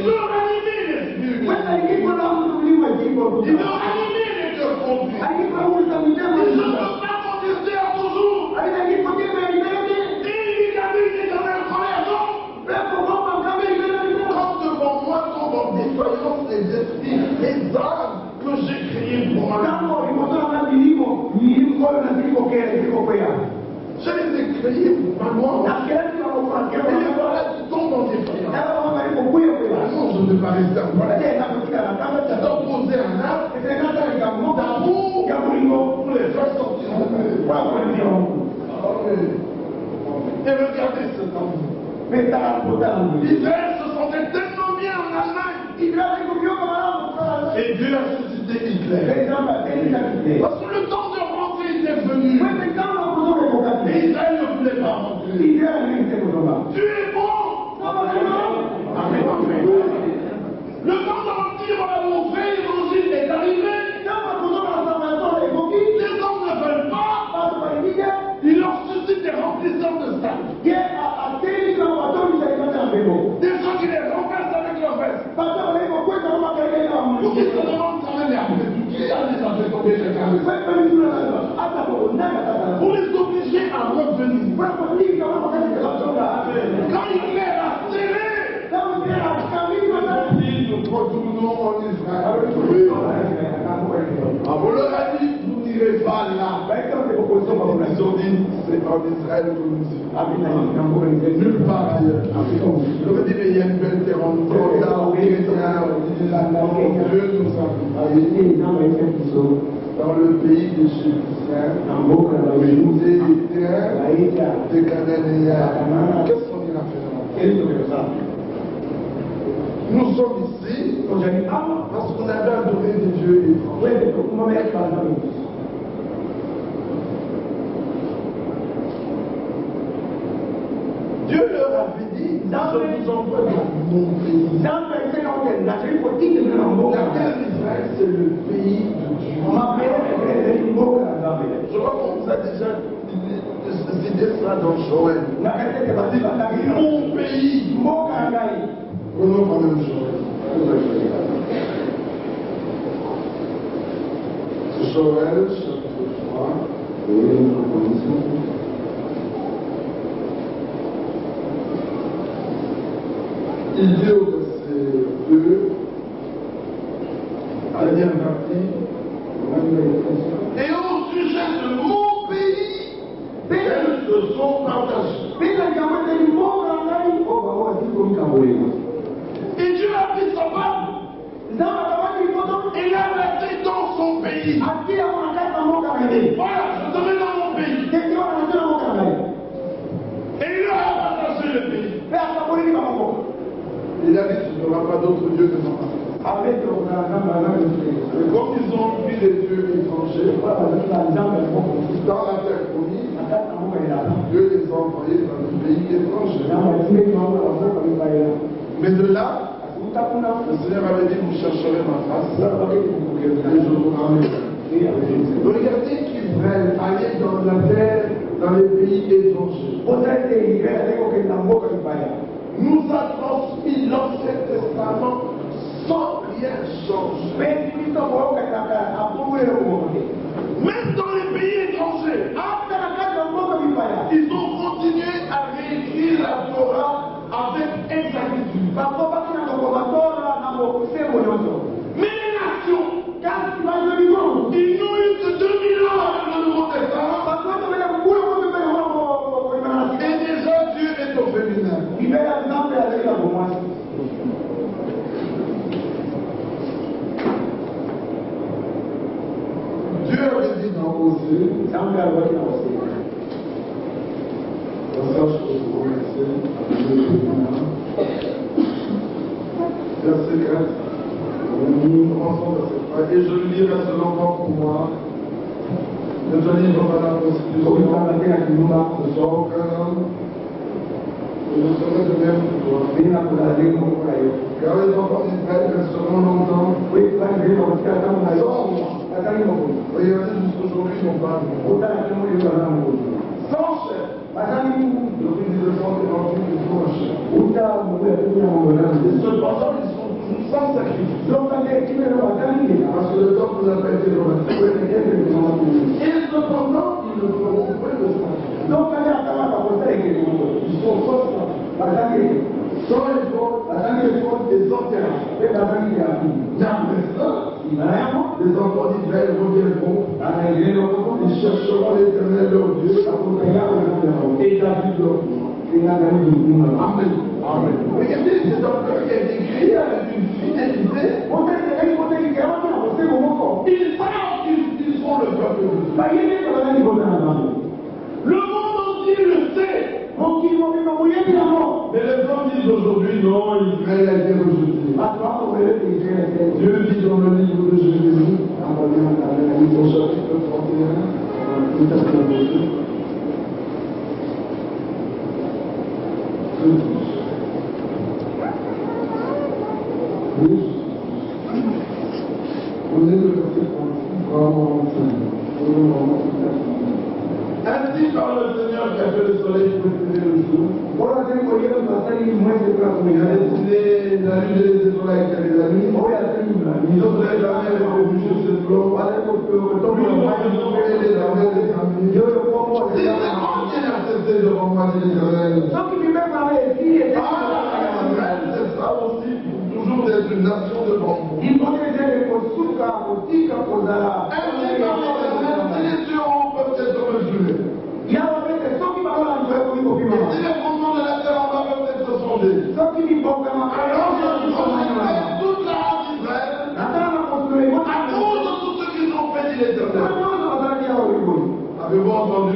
veut ranimer l'esprit. Il veut ranimer les cœurs conduits. Il ne veut pas contester à toujours. Et il habite l'éternel colère. Comme devant moi tombent en défaillance les esprits, les âmes que j'ai créées pour moi. Je les ai créés pour ma gloire. Et voilà, tu tombes en défaillance. Non, je ne vais pas rester en colère. Tu dois poser un acte d'amour pour les faire sortir. Amen. Israël se sentait tellement bien en Allemagne. Et Dieu a suscité Hitler. Parce que le temps de rentrer était venu. Et Israël ne voulait pas rentrer. Dieu est bon. Amen. Le temps de rentrer dans la montrée, l'évangile est arrivé. Les hommes ne veulent pas. Il leur suscite des remplisseurs de salle. Des gens qui les remplacent avec leur veste. Pour qu'ils se demandent quand même après tout qui a déjà fait tomber quelqu'un. Pour les obliger à revenir. Quand Hitler a serré, nous retournons en Israël. Vous leur a dit, vous n'irez pas là. Ils ont dit, c'est en Israël que nous irons. Nulle part ailleurs. Ils ont dit, mais il y a une belle terre en Dieu nous a envoyés dans le pays des Jébusiens, des Cananéens. Qu'est-ce qu'on ira faire? Nous sommes ici parce qu'on avait adoré des dieux étrangers. Dieu leur avait dit, je vous envoie dans mon pays. La terre d'Israël, c'est le pays de Dieu. Je crois qu'on vous a déjà décidé ça dans Joël. Mon pays. Prenons quand même Joël. Joël, chapitre 3. Il dit au verset 2, à la dernière partie, et au sujet de mon pays, elles se sont partagées. Et Dieu a pris sa femme et l'a placée dans son pays. Voilà, je te mets dans mon pays. Et il leur a partagé le pays. Il a dit, tu n'auras pas d'autre Dieu que moi. Et comme ils ont pris les dieux étrangers dans la terre promise, Dieu les a envoyés dans le pays étranger. Mais de là, le Seigneur avait dit, vous chercherez ma face et je vous ramènerai. Regardez qu'Israël allait dans la terre, dans les pays étrangers. Nous a transmis l'Ancien Testament sans rien changer. Même dans les pays étrangers, ils ont continué à réécrire la Torah avec exactitude. Mais les nations, ils n'ont eu que 2000 ans avec le Nouveau Testament. Et déjà Dieu est au féminin. Dieu avait dit dans Osée, verset 4, et je lirai ce enfant pour moi, de te livre par la constitution, donc un homme, et je serai de même pour toi. Car les enfants d'Israël resteront longtemps sans moi. Regardez jusqu'aujourd'hui, ils n'ont pas de moi. Sans chair. Le fils de sang est rendu de tout chair. Et cependant, ils sont toujours sans sacrifice. Parce que le temps nous a pas été remercié. Et cependant, ils ne feront point de sacrifice. Ils sont sans sacrifice. Sans les fautes des enterrants. Mais après ça, les enfants d'Israël reviendront. Ils chercheront l'Éternel leur Dieu. Et David leur Dieu. Amen. Amen. Regardez cet empereur qui a été créé avec une fidélité. Ils savent qu'ils sont le peuple de Dieu. Le monde entier le sait. Mais les hommes disent aujourd'hui, non, Israël a été rejeté. Dieu dit dans le livre de Jérémie, au chapitre 31, on est le verset 35. Ainsi par le Seigneur qui a fait le soleil pour éclairer le jour. Il a dessiné la lune et les étoiles avec les amis. Ils ont fait la mer et les bouchées de flot. Lui, on a trouvé les armées des amis. Si c'est moi qui a accepté de remplacer l'Israël. C'est ça aussi, toujours d'être une nation de bambou. Les dieux peuvent être mesurés. Et si les fondements de la terre en bas peuvent être sondés. Alors je construirai toute la race d'Israël à cause de tout ce qu'ils ont fait, dit l'Éternel. Avez-vous entendu?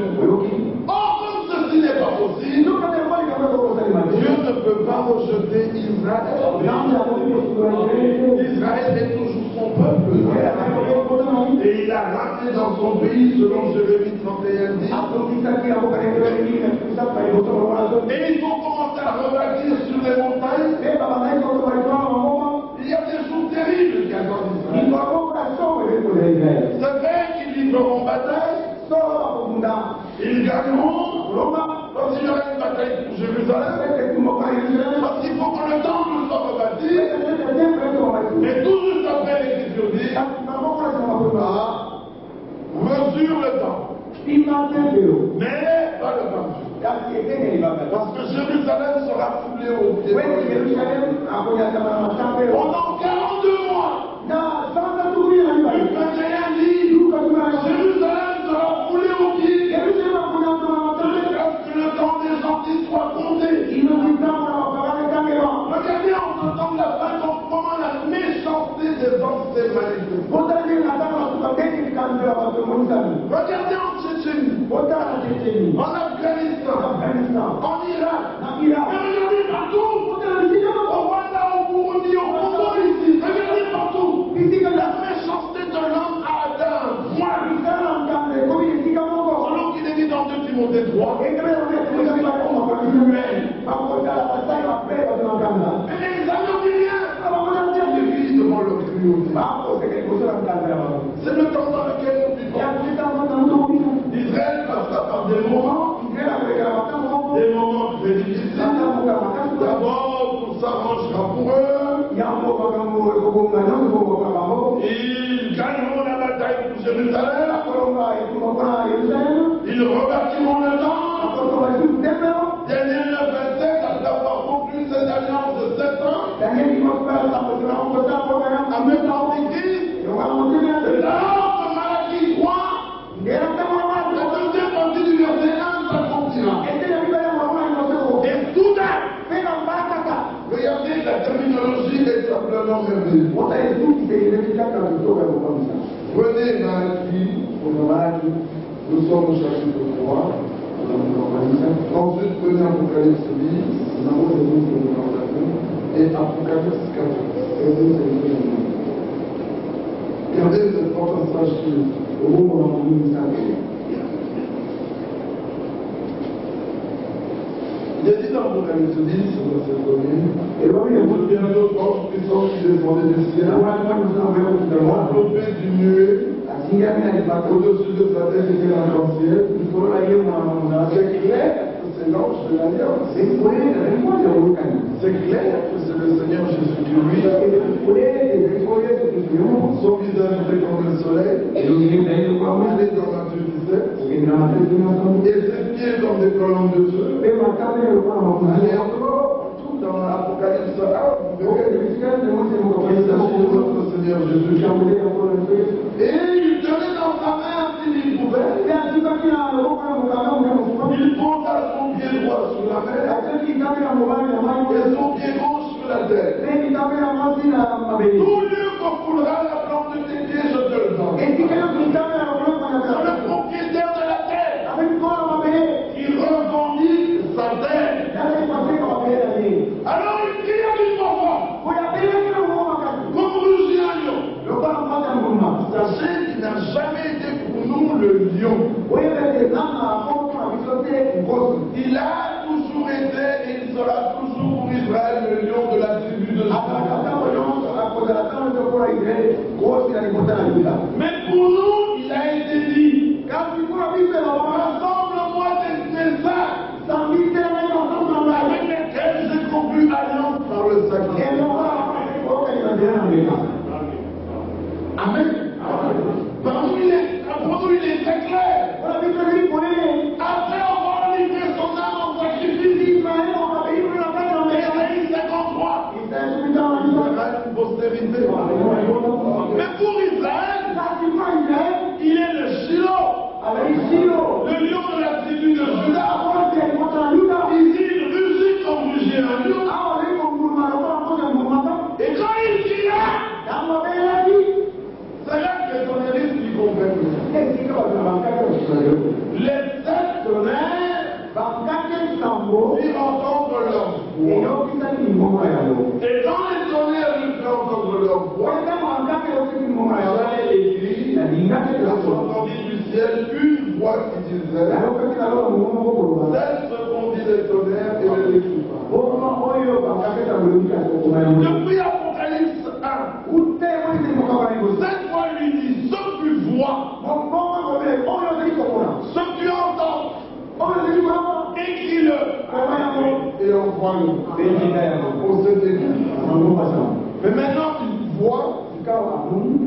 Or, comme ceci n'est pas possible, Dieu ne peut pas rejeter Israël. Israël est toujours son peuple. Et il a ramené dans son pays, selon Jérémie 31, 10. Et ils ont commencé à rebâtir sur les montagnes. Il y a des jours terribles qui attendent Israël. C'est vrai qu'ils livreront bataille. Ils gagneront. Quand il y aura une bataille pour Jérusalem, parce qu'il faut que le temple soit rebâti. Mais tout juste après l'Écriture dit, mesure le temple. Mais pas le temple. Parce que Jérusalem sera foulée au pied. Pendant 42 mois. Le 21 dit, Jérusalem sera foulée au pied. Jusqu'à ce que le temps des gentils soit compté. Regardez en ce temps de la fin comment la méchanceté des hommes s'est manifestée. Regardez en Tchétchénie, en Afghanistan, en Irak, mais regardez partout, au Rwanda, au Burundi, au Congo ici, regardez partout. La méchanceté de l'homme a atteint un point. Selon qu'il est dit dans 2 Timothée 3, mais les Américains vivent devant leur cruauté. C'est le temps dans lequel nous vivons. Israël passera par des moments très difficiles. D'abord, tout s'arrangera pour eux. Ils gagneront la bataille pour Jérusalem. Ils rebâtiront le temple. Daniel 27, après avoir conclu cette alliance de 7 ans, avec l'Antéchrist, là, Malachie 3, la deuxième partie du verset 1 s'accomplira. Et soudain, regardez la terminologie est simplement merveilleuse. Prenez Malachie, nous sommes au chapitre 3. Ensuite, prenez Apocalypse 10 et Apocalypse 14. Regardez cette passage qui est au moment où nous sommes. Il est dit dans Apocalypse 10, verset 1er, et oui, il y a un autre ange puissant qui descendait du ciel, enveloppé d'une nuée, au-dessus de sa tête était l'arc-en-ciel. C'est clair que c'est l'ange de l'Alliance. C'est clair que c'est le Seigneur Jésus-Christ. Son visage était comme le soleil. Il est dans Matthieu 17. Et ses pieds comme des colonnes de feu. Allez encore, tout dans l'Apocalypse 1. Il s'agit de notre Seigneur Jésus. Et il tenait dans sa main un petit livre ouvert. Il pose à son pied droit sur la mer et son pied gauche sur la terre. Tout lieu qu'on foulera la plante de tes pieds, je te le donne. C'est le propriétaire de la terre. Il revendique sa terre. le lion. Il a toujours été et il sera toujours pour Israël le lion de la tribu de Juda. Mais pour nous, il a été dit, rassemble-moi des saints avec lesquels j'ai conclu alliance par le sacrement. Amen. Pour nous, il est très clair. Après avoir livré son âme en sacrifice, Ésaïe 53, il verra une postérité. Mais pour Israël, il est le Shiloh, le lion de la tribu de Juda. Ici, il rugit comme rugit un lion. Et quand il cria, c'est là que les tonnerristes lui comprennent. Les sept tonnerres firent entendre leur voix. Et quand les tonnerres lui firent entendre leur voix, j'allais écrire, j'entendis du ciel une voix qui disait, cesse ce qu'ont dit les tonnerres et ne l'écris pas. Depuis Apocalypse 1, cette voix lui dit, ce que tu vois, ce que tu entends, écris-le et envoie-le. On s'est écrit. Mais maintenant, il voit,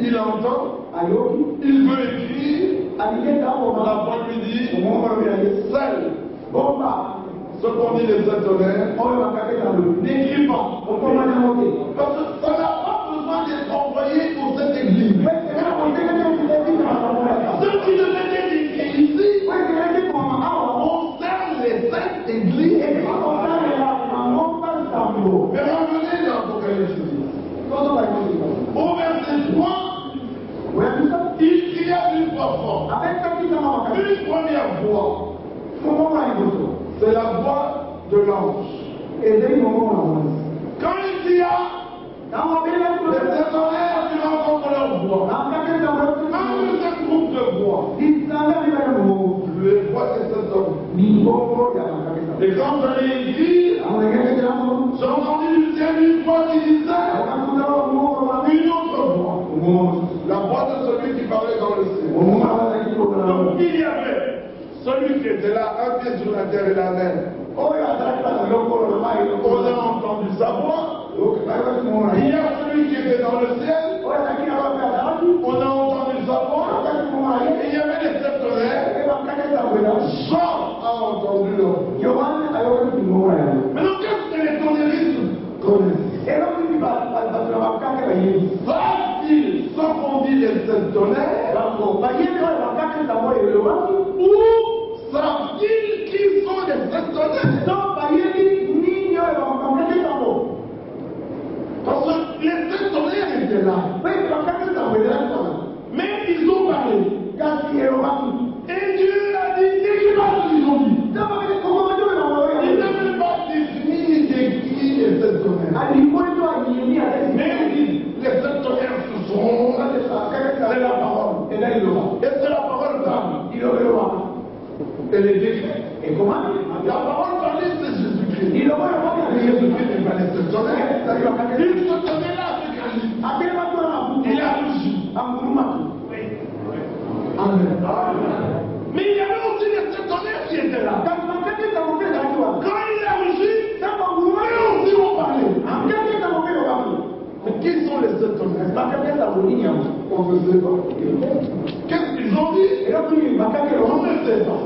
il entend, il veut écrire. La voix lui dit, seul. Ce qu'on dit les sept tonnerres, n'écris pas. Parce que ça n'a pas besoin d'être envoyé pour cette église. Ce qui devait être écrit ici, concerne les sept églises. Mais revenez dans l'Apocalypse. Au verset 3, il cria d'une voix forte. Une première voix. C'est la voix de l'ange. Quand il cria, les sept tonnerres firent entendre leur voix. Un deuxième groupe de voix. Les voix des sept hommes. Et quand j'allais écrire, j'ai entendu du ciel une voix qui disait, une autre voix. La voix de celui qui parlait dans le ciel. Donc il y avait celui qui était là, un pied sur la terre et la mer. On a entendu sa voix. Il y a celui qui était dans le ciel. On a entendu sa voix. Et il y avait les sept tonnerres. Jean a entendu leur voix. Maintenant, qu'est-ce que les tonnerristes connaissent? Va-t-il sans qu'on dise les sept tonnerres? Ou savent-ils qui sont les sept tonnerres? Parce que les sept tonnerres étaient là. Mais ils ont parlé. Et Dieu a dit, n'écris pas ce qu'ils ont dit. Il n'avait pas défini d'écrire les sept tonnerres. Mais il dit, les sept tonnerres ce sont, c'est la parole. Et c'est la parole d'âme. Elle est décrite. Et comment? La parole parlée, c'est Jésus-Christ. Jésus-Christ n'est pas les sept tonnerres. Il se tenait là avec Ali. Il a rugi. Amen. Mais il y avait aussi les sept tonnerres qui étaient là. Quand il a rugi, eux aussi ont parlé. Mais qui sont les sept tonnerres? On ne sait pas. Qu'est-ce qu'ils ont dit? On ne sait pas.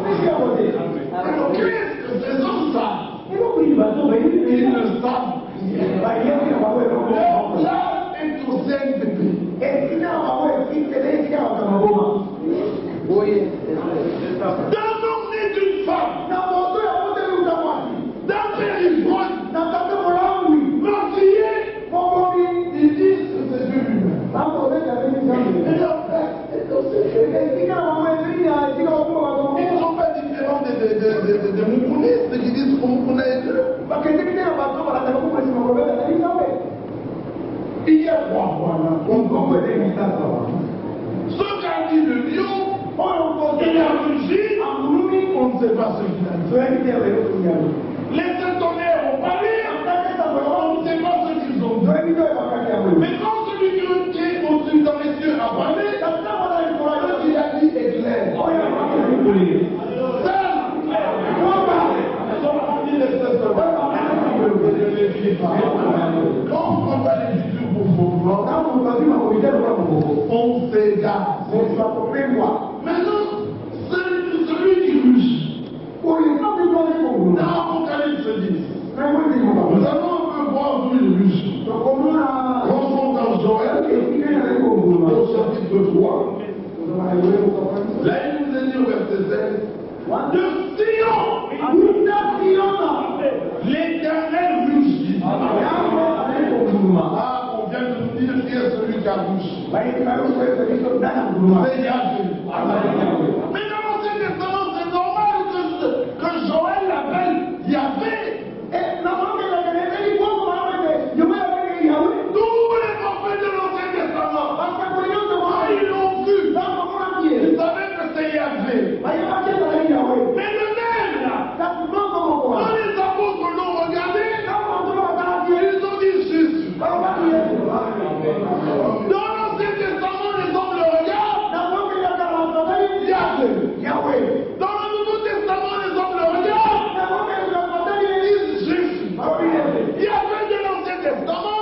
Alors qu'est-ce que ces hommes savent? Ils ne savent rien. Leur place est au CNPP. D'un homme né d'une femme, d'un père ivrogne, meurtrier, ils disent que c'est Dieu lui-même. Et leur père est au CNPP. Ils ne sont pas différents des moukounistes qui disent qu'on est Dieu. Il y a trois voix là. Ce qu'a dit le lion, rugit, on ne sait pas ce qu'il a dit. Les tonnerres ont parlé, on ne sait pas ce qu'ils ont dit. Mais quand celui qui est au-dessus dans les cieux a parlé, ce qu'il a dit est clair. Quand on prend pas l'écriture pour on s'égare. Maintenant, celui qui ruge, dans Apocalypse 10, nous allons un peu voir d'où il ruge. Rentrons dans Joël, au chapitre 3. Là, il nous est dit au verset 16, de Sion, l'Éternel rugit. Ah, on vient de nous dire qui est celui qui a rugi. C'est Yahvé. Mais dans l'Ancien Testament, c'est normal que Joël l'appelle Yahvé. Tous les prophètes de l'Ancien Testament, quand ils l'ont vu, ils savaient que c'est Yahvé. Mais le même là, quand les apôtres l'ont regardé, ils ont dit Jésus. Dans l'Ancien Testament, les hommes le regardent, Yahvé. Dans le Nouveau Testament, les hommes le regardent, ils disent Jésus. Yahvé de l'Ancien Testament,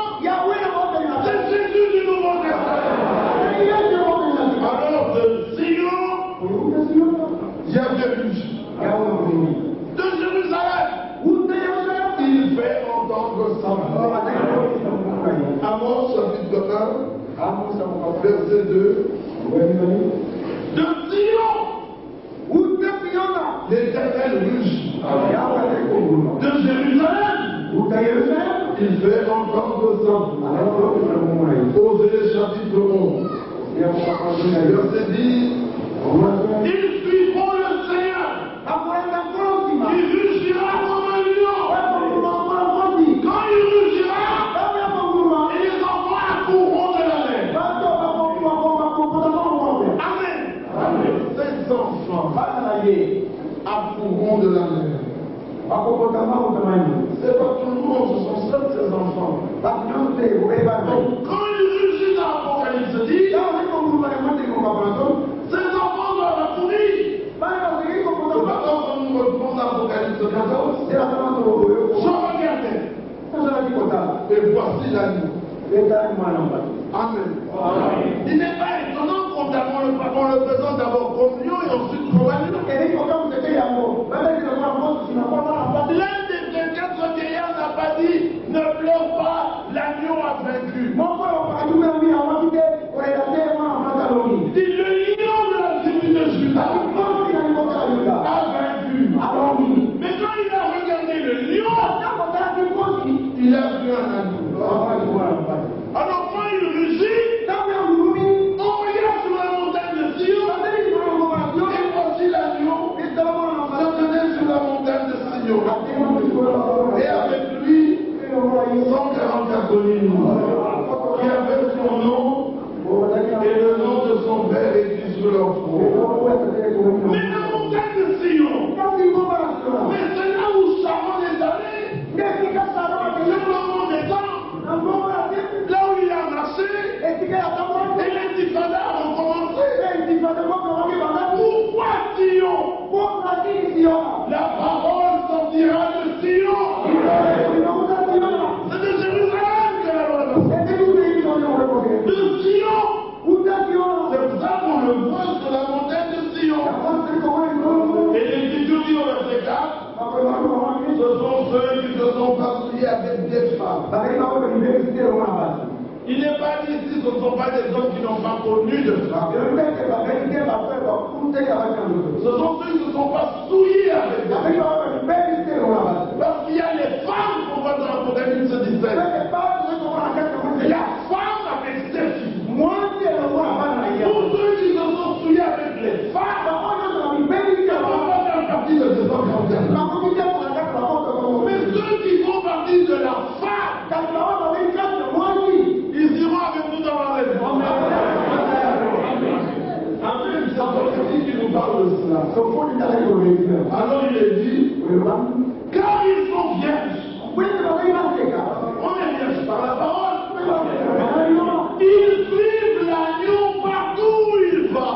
c'est Jésus du Nouveau Testament. Alors de Sion, Yahvé rugit. De Jérusalem, il fait entendre sa voix. Amos chapitre 1, verset 2. De Sion, l'Éternel rugit. De Jérusalem, il fait entendre sa voix. Osée chapitre 11, verset 10. Ils suivront le Seigneur. Il rugira comme un lion. Quand il rugira, et les enfants accourront de la mer. Amen. Ces enfants accourront de la mer. C'est pas tout le monde, ce sont seuls ces enfants. Donc, quand il rugit dans l'Apocalypse 10, ces enfants doivent accourir. C'est pas quand nous retrouvons dans l'Apocalypse 14, je regardais. Et voici l'agneau. Amen. Il n'est pas étonnant qu'on le présente d'abord comme lion et ensuite comme agneau. L'un des 4 vieillards n'a pas dit ne pleure pas, l'agneau a vaincu. Il dit le lion de la tribu de Juda a vaincu. Mais quand il a regardé le lion, il a vu un agneau. Alors quand il rugit, on regarde sur la montagne de Sion, et voici l'agneau se tenait sur la montagne de Sion. Et avec lui, 144 colines qui avaient son nom et le nom de son père écrit sur leur front. Mais la montagne de Sion, mais c'est là où Sharon est allé, sur le mont des temps, là où il a marché, et les intifada ont commencé. Pourquoi Sion? La parole sortira de Sion. C'est de Jérusalem que la loi sortira. De Sion. C'est pour ça qu'on le voit sur la montagne de Sion. Et l'Écriture dit au verset 4, ce sont ceux qui se sont patrouillés avec des femmes. Il n'est pas dit ici, ce ne sont pas des hommes qui n'ont pas connu de femmes. Ce sont ceux qui ne sont pas souillés avec des femmes. Parce qu'il y a les femmes qu'on voit dans l'Apocalypse 17. La femme avec ses filles. Tous ceux qui se sont souillés avec les femmes, ne vont pas faire partie de 241. Mais ceux qui font partie de la femme, ils iront avec nous dans la région. Amen. C'est un prophétie qui nous parle de cela. Alors il est dit, car ils sont vierges. On est vierge par la parole. Ils suivent l'agneau partout où il va.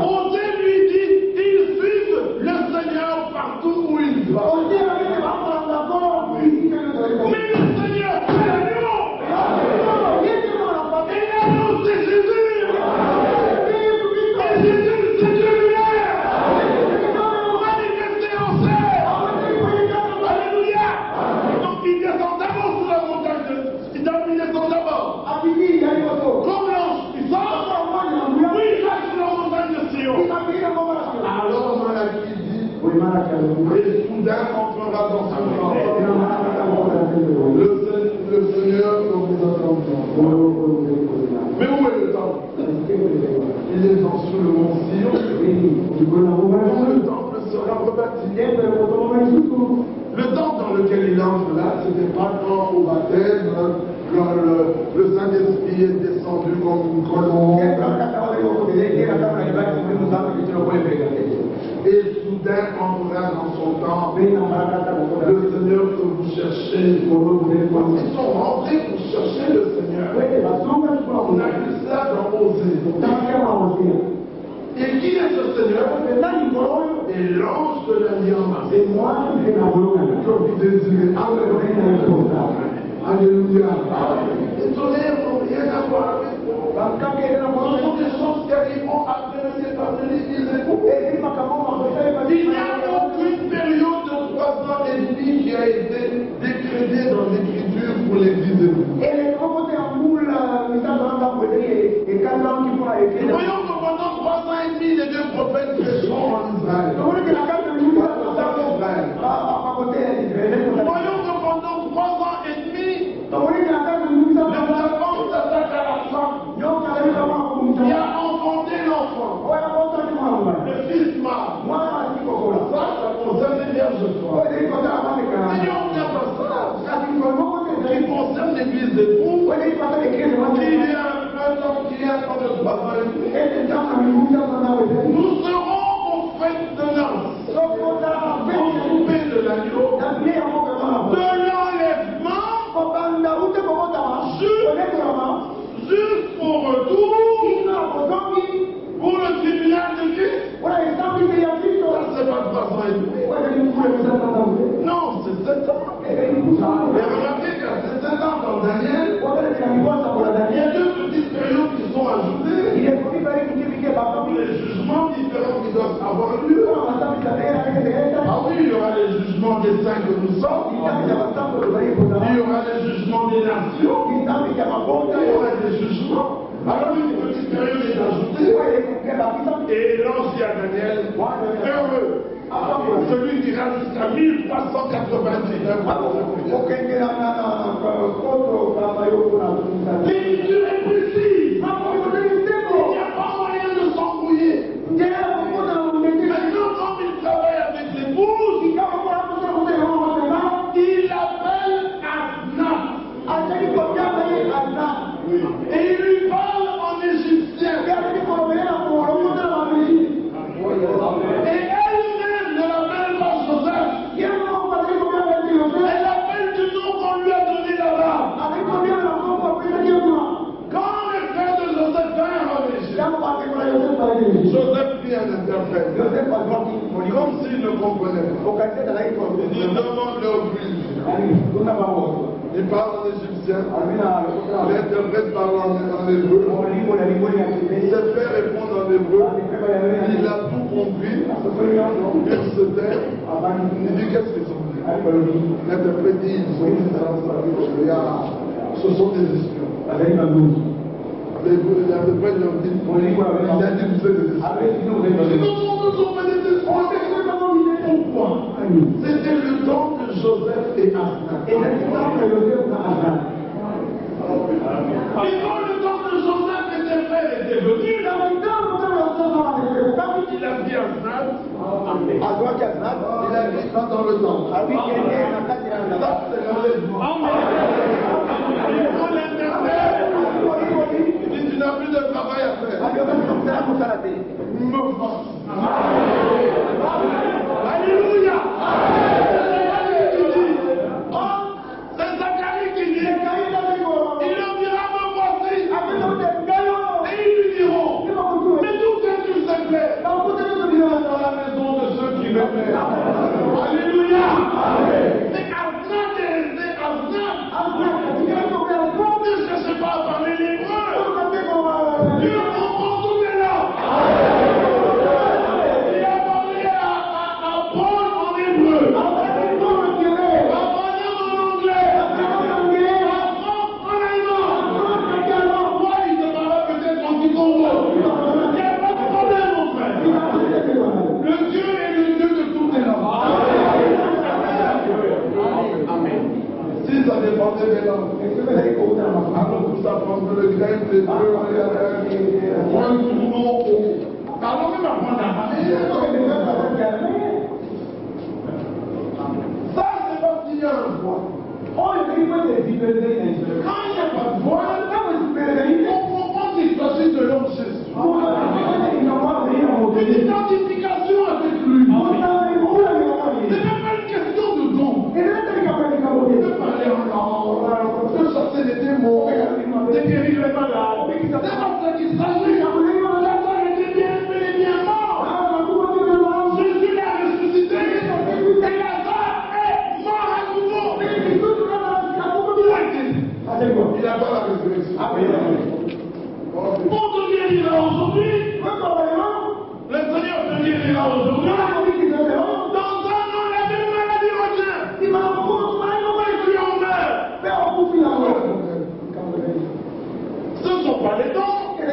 Osée lui dit, ils suivent le Seigneur partout où il va. Mais le Seigneur, c'est l'agneau. Et l'agneau, c'est Jésus. Et Jésus, c'est Dieu lui-même. Manifesté en chair. Alléluia. Donc il descend d'abord sur la montagne. Il descend d'abord. Comme l'ange, il sort. Oui, il va sur la montagne de Sion. Alors Malachie dit, et soudain entrera dans son camp. Le Seigneur ne vous entend pas. Mais où est le temple? Il est sur le mont Sion. Le temple sera rebâti. Le temple dans lequel il entre là, ce n'était pas quand au baptême, quand le Saint-Esprit est descendu comme une colombe. Et soudain entrera dans son temple le Seigneur que vous cherchez. Ils sont rentrés pour chercher le Seigneur. On a vu ça dans Osée. Et qui est ce Seigneur? Et l'ange de l'Alliance. Que vous désirez. Alléluia. Les tonnerres n'ont rien à voir avec vous. Ce sont des choses qui arriveront après le départ de l'Église. Il n'y a aucune période de 3 ans et demi qui a été décrétée dans l'Écriture pour l'Église. Nous voyons que pendant 3 ans et demi, les 2 prophètes prêcheront en Israël. Nous voyons que pendant 3 ans et demi, le serpent s'attaque à la femme qui a enfanté l'enfant, le fils mâle. Ça concerne les vierges folles. Seigneur, on n'a pas ça. Qui concerne l'église d'époux, qui est un temps de 3 ans et demi. Nous serons aux fêtes de noces, occupés de l'agneau, de l'enlèvement, jusqu'au retour, pour le tribunal de Christ. Ça, c'est pas 3 ans et demi. Non, c'est 7 ans. Mais remarquez qu'à ces 7 ans dans Daniel, il y a 2 petites périodes qui sont ajoutées. Les jugements différents qui doivent avoir lieu. Ah oui, il y aura les jugements des saints que nous sommes. Il y aura les jugements des nations. Il y aura des jugements. Alors une petite période est ajoutée. Et l'ange dit à Daniel, heureux, celui qui ira jusqu'à 1390. L'écriture est précise. Il n'y a pas moyen de s'embrouiller. Maintenant, quand il travaille avec l'épouse, il appelle Asna. Et il lui parle en égyptien. Et elle-même ne l'appelle pas Joseph. Elle l'appelle du nom qu'on lui a donné là-bas. Quand les frères de Joseph vinrent en Égypte, Joseph prit un interprète. Comme s'il ne comprenait pas. Il demande-le au juge. Il parle en égyptien. L'interprète parle en hébreu. Ses frères répondent en hébreu. Il a tout compris. Il se tait. Il dit qu'est-ce qu'ils ont dit. L'interprète dit ce sont des espions. L'interprète leur dit il a dit vous êtes des espions. Non, nous sommes des espions. Pourquoi? C'était le temps de Joseph et Asna. Et le temps le temps de Joseph et ses frères étaient venus. Il a dit Asna. Il a dit ça dans le temps. Ça, c'est l'enlèvement. On l'interprète. Il dit tu n'as plus de travail à faire. refasse. Alléluia. C'est Zacharie qui dit, il leur dira, me voici. Et ils lui diront, mais d'où es-tu, Seigneur? Dans la maison de ceux qui me plaisent. Alléluia. C'est Asnat. Ne cherchez pas à parler l'hébreu. Dieu comprend toutes les langues. Il a parlé à Paul en hébreu, à Manuel en anglais, à Franck en allemand. Toi, il te parlera peut-être en kikongo. Il n'y a pas de problème, mon frère. Le Dieu est le Dieu de toutes les langues. Amen. Si ça dépendait des langues, alors tout ça prendre le grec, les deux, point tournant haut. Parlons même à prendre la main. Ça, c'est parce qu'il y a un voix. Quand il n'y a pas de voix, on comprend qu'il s'agit de l'homme Jésus. Une identification avec lui. C'est même pas une question de don. De parler en langue, de sortir des démons, de guérir les malades. C'est pas ça qu'il s'agit. Lazare était bien mort. Jésus l'a ressuscité. Et Lazare est mort à nouveau. Il a pas la résurrection. On te guérira aujourd'hui. Le Seigneur te guérira aujourd'hui. Dans un an, la même maladie revient. Et puis on meurt. Ce ne sont pas les dons, ce ne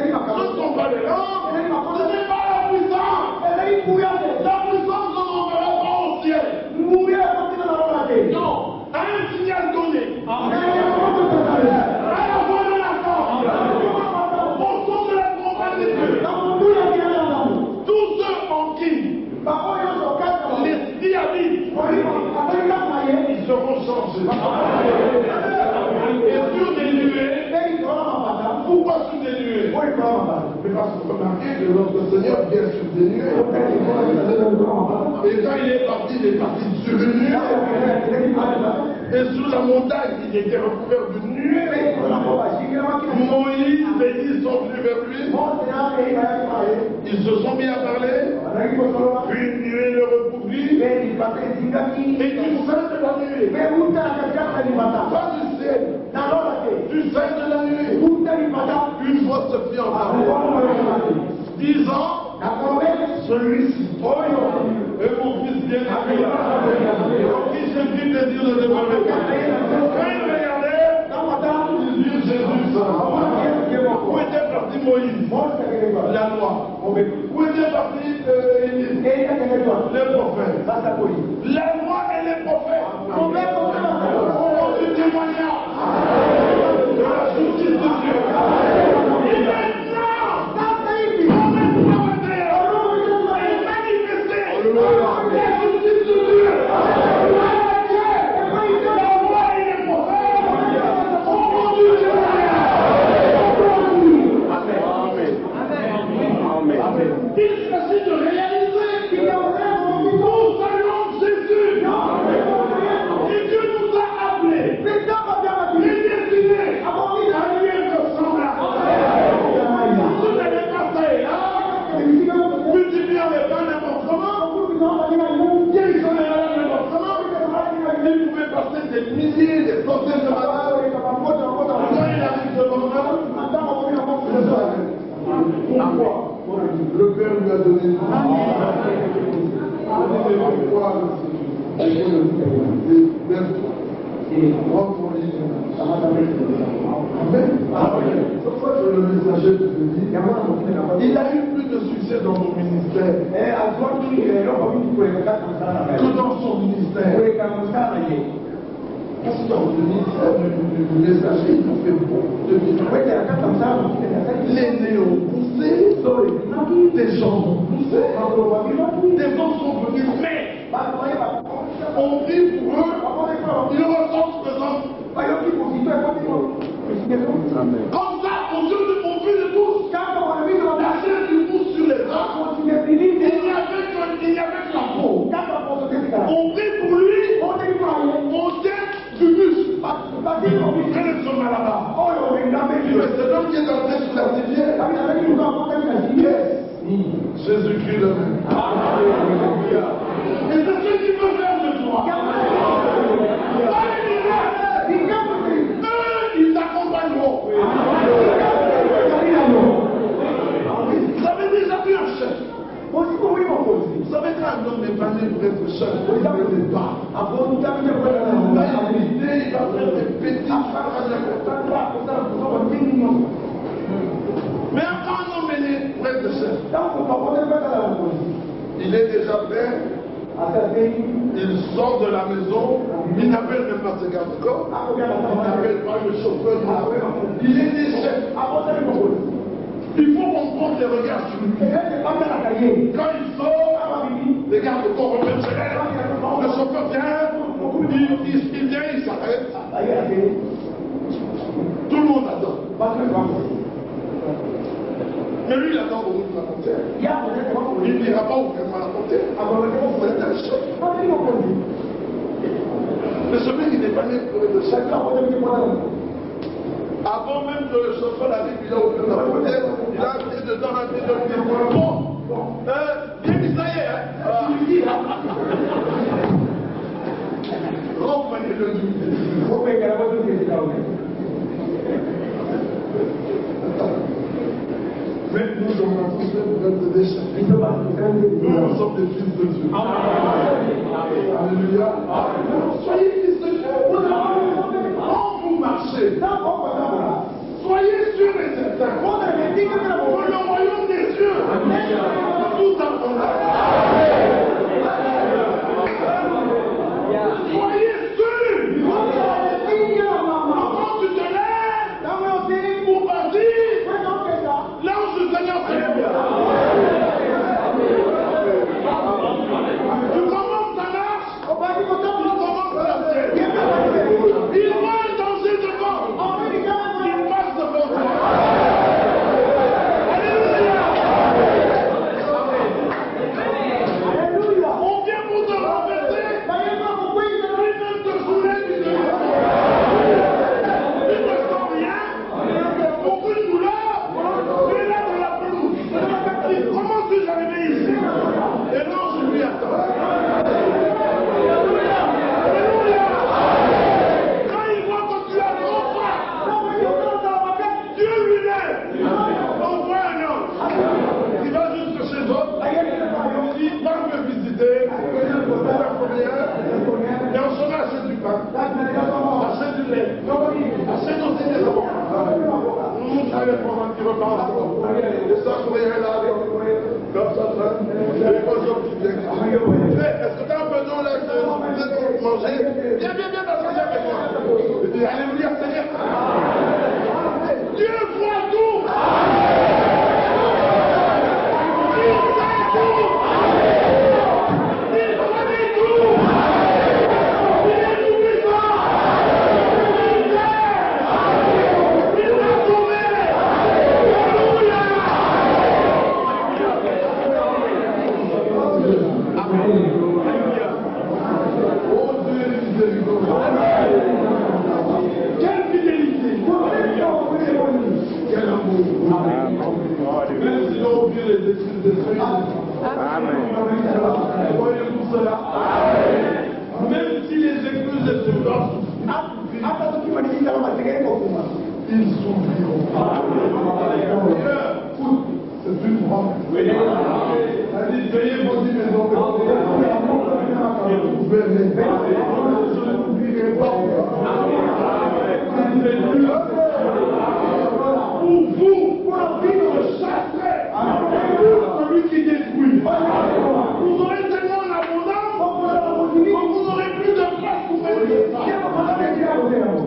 sont pas les langues, ce n'est pas la puissance. La puissance ne m'enverra pas au ciel. Non, à un signal donné, à la voix de la force, au son de la trompette de Dieu, tous ceux en qui l'esprit habite, ils seront changés. Et sur des nuées, pourquoi sur des nuées? Mais parce que remarquez que notre Seigneur vient sur des nuées. Et quand il est parti sur une nuée. Et sur la montagne, il était recouvert de nuées. Moïse, bénis sont venus vers lui. Ils se sont mis à parler. Puis une nuée le recouvrit. Et du sein de la nuée. Pas du ciel. Du sein de la nuée. Une voix se fit entendre. Disant, celui-ci est mon fils bien-aimé, en qui j'ai pris plaisir de demeurer. Quand il regardait, il dit Jésus, où était parti Moïse? La loi. Où était parti Élie? Les prophètes. La loi et les prophètes ont du témoignage de la justice de Dieu. Et maintenant, il s'agit de réaliser que nous allons Jésus. Et Dieu nous a appelés, prédestinés à lui être semblables. Ce n'est pas ça et là, multipliant les pains n'importe comment, guérissant les malades n'importe comment, il pouvait passer des milliers, des centaines de malades. Quand il arrive devant nous, pourquoi? Le Père lui a donné une pourquoi pourquoi le messager te dit il a eu plus de succès dans mon ministère que dans son ministère. Parce que dans le ministère du messager, il nous fait beaucoup de ministères. Les nez ont poussé, des gens ont poussé, des gens sont venus, mais on vit pour eux, ils ressentent présent. Comme ça, aux yeux de mon fils de tous, la chair qui pousse sur les arbres, Quel est son mal là-bas? C'est l'homme qui est entré sur la civière. Jésus-Christ le même. Et c'est ce qu'il veut faire de toi. Ils t'accompagneront. Vous avez déjà vu un chef? Vous savez qu'un homme est banni pour être chef, il ne l'est pas. Il va éviter, il va faire des petits mais quand un homme est né pour être chef, il est déjà prêt, il sort de la maison, il n'appelle même pas ses gardes-corps, il n'appelle pas le chauffeur, il est né chef. Il faut comprendre les regards sur lui. Quand il sort, les gardes-corps reviennent chez elle, le chauffeur vient, il vient, il s'arrête. Tout le monde attend. Mais lui, il attend pour nous la frontière. Il ne dira pas ouvertement la frontière. Vous êtes un chef. Mais celui qui n'est pas né pour être chef, avant même que le chauffeur arrive, il a ouvert la frontière, il a entré dedans, il a dit bon, bien dit ça y est, reprenez-le du. Mais nous sommes tous faits pour être des chefs. Nous sommes des fils de Dieu. Alléluia. Soyez fils de Dieu. Quand vous marchez, soyez sûrs et certains que le royaume des cieux tout apprendra. Soyez sûrs. Quand tu te lèves pour partir, l'ange du Seigneur s'élève. Tu commences ta marche, tu commences la sienne. Il voit un danger devant. Il passe devant toi. Alléluia. On vient pour te renverser. Lui-même te soulève, il te ne sent rien. Aucune douleur. Tu es là dans la pelouse. Comment suis-je arrivé ici? Et non, je lui attends. Alléluia. Quand il voit que tu as trop froid, Dieu lui-même envoie un homme. Il va jusque chez eux. Il va me visiter. La première. Et on sera acheter du pain. Acheter du lait. Acheter aussi des enfants. Nous allons prendre un petit repas ensemble. Et ça, je vais là avec comme ça, et pas ça qui vient. Est-ce que tu as un peu d'eau là que manger? Viens, t'asseoir avec moi. Et dis, alléluia, Seigneur. Dieu voit tout. Il sait tout. Il connaît tout. Il est tout puissant. Il sait. Il l'a sauvé. Alléluia. Oh Dieu est miséricordieux. Quelle fidélité. Quel amour. Même si l'on oublie les excuses de Dieu. Amen. Voyez-vous cela? Même si les excuses de Dieu ils s'oublieront. C'est une promesse. Elle dit, veillez vos 10 maisons. Et vous verrez. Je ne l'oublierai pas. Pour vous, je chasserai celui qui détruit. Vous aurez tellement en abondance que vous n'aurez plus de place pour faire.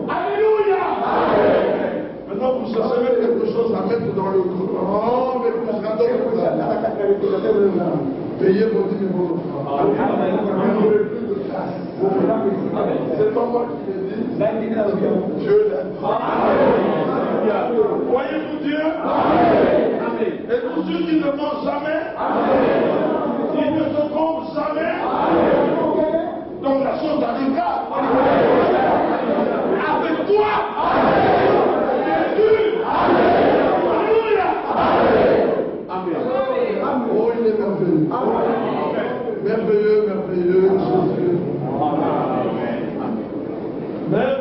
Alléluia. Maintenant, vous cherchez même quelque chose à mettre dans le grand, mais vous serez dans payez vos 10 000 euros. Vous n'aurez plus de place. C'est pas moi qui l'ai dit. Dieu l'a dit. Voyez-vous Dieu? Amen. Et tous ceux qui ne mangent jamais, ils ne se trompent jamais. Donc la chose arrivera. Avec toi, est merveilleux. Merveilleux, merveilleux, Jésus. Amen.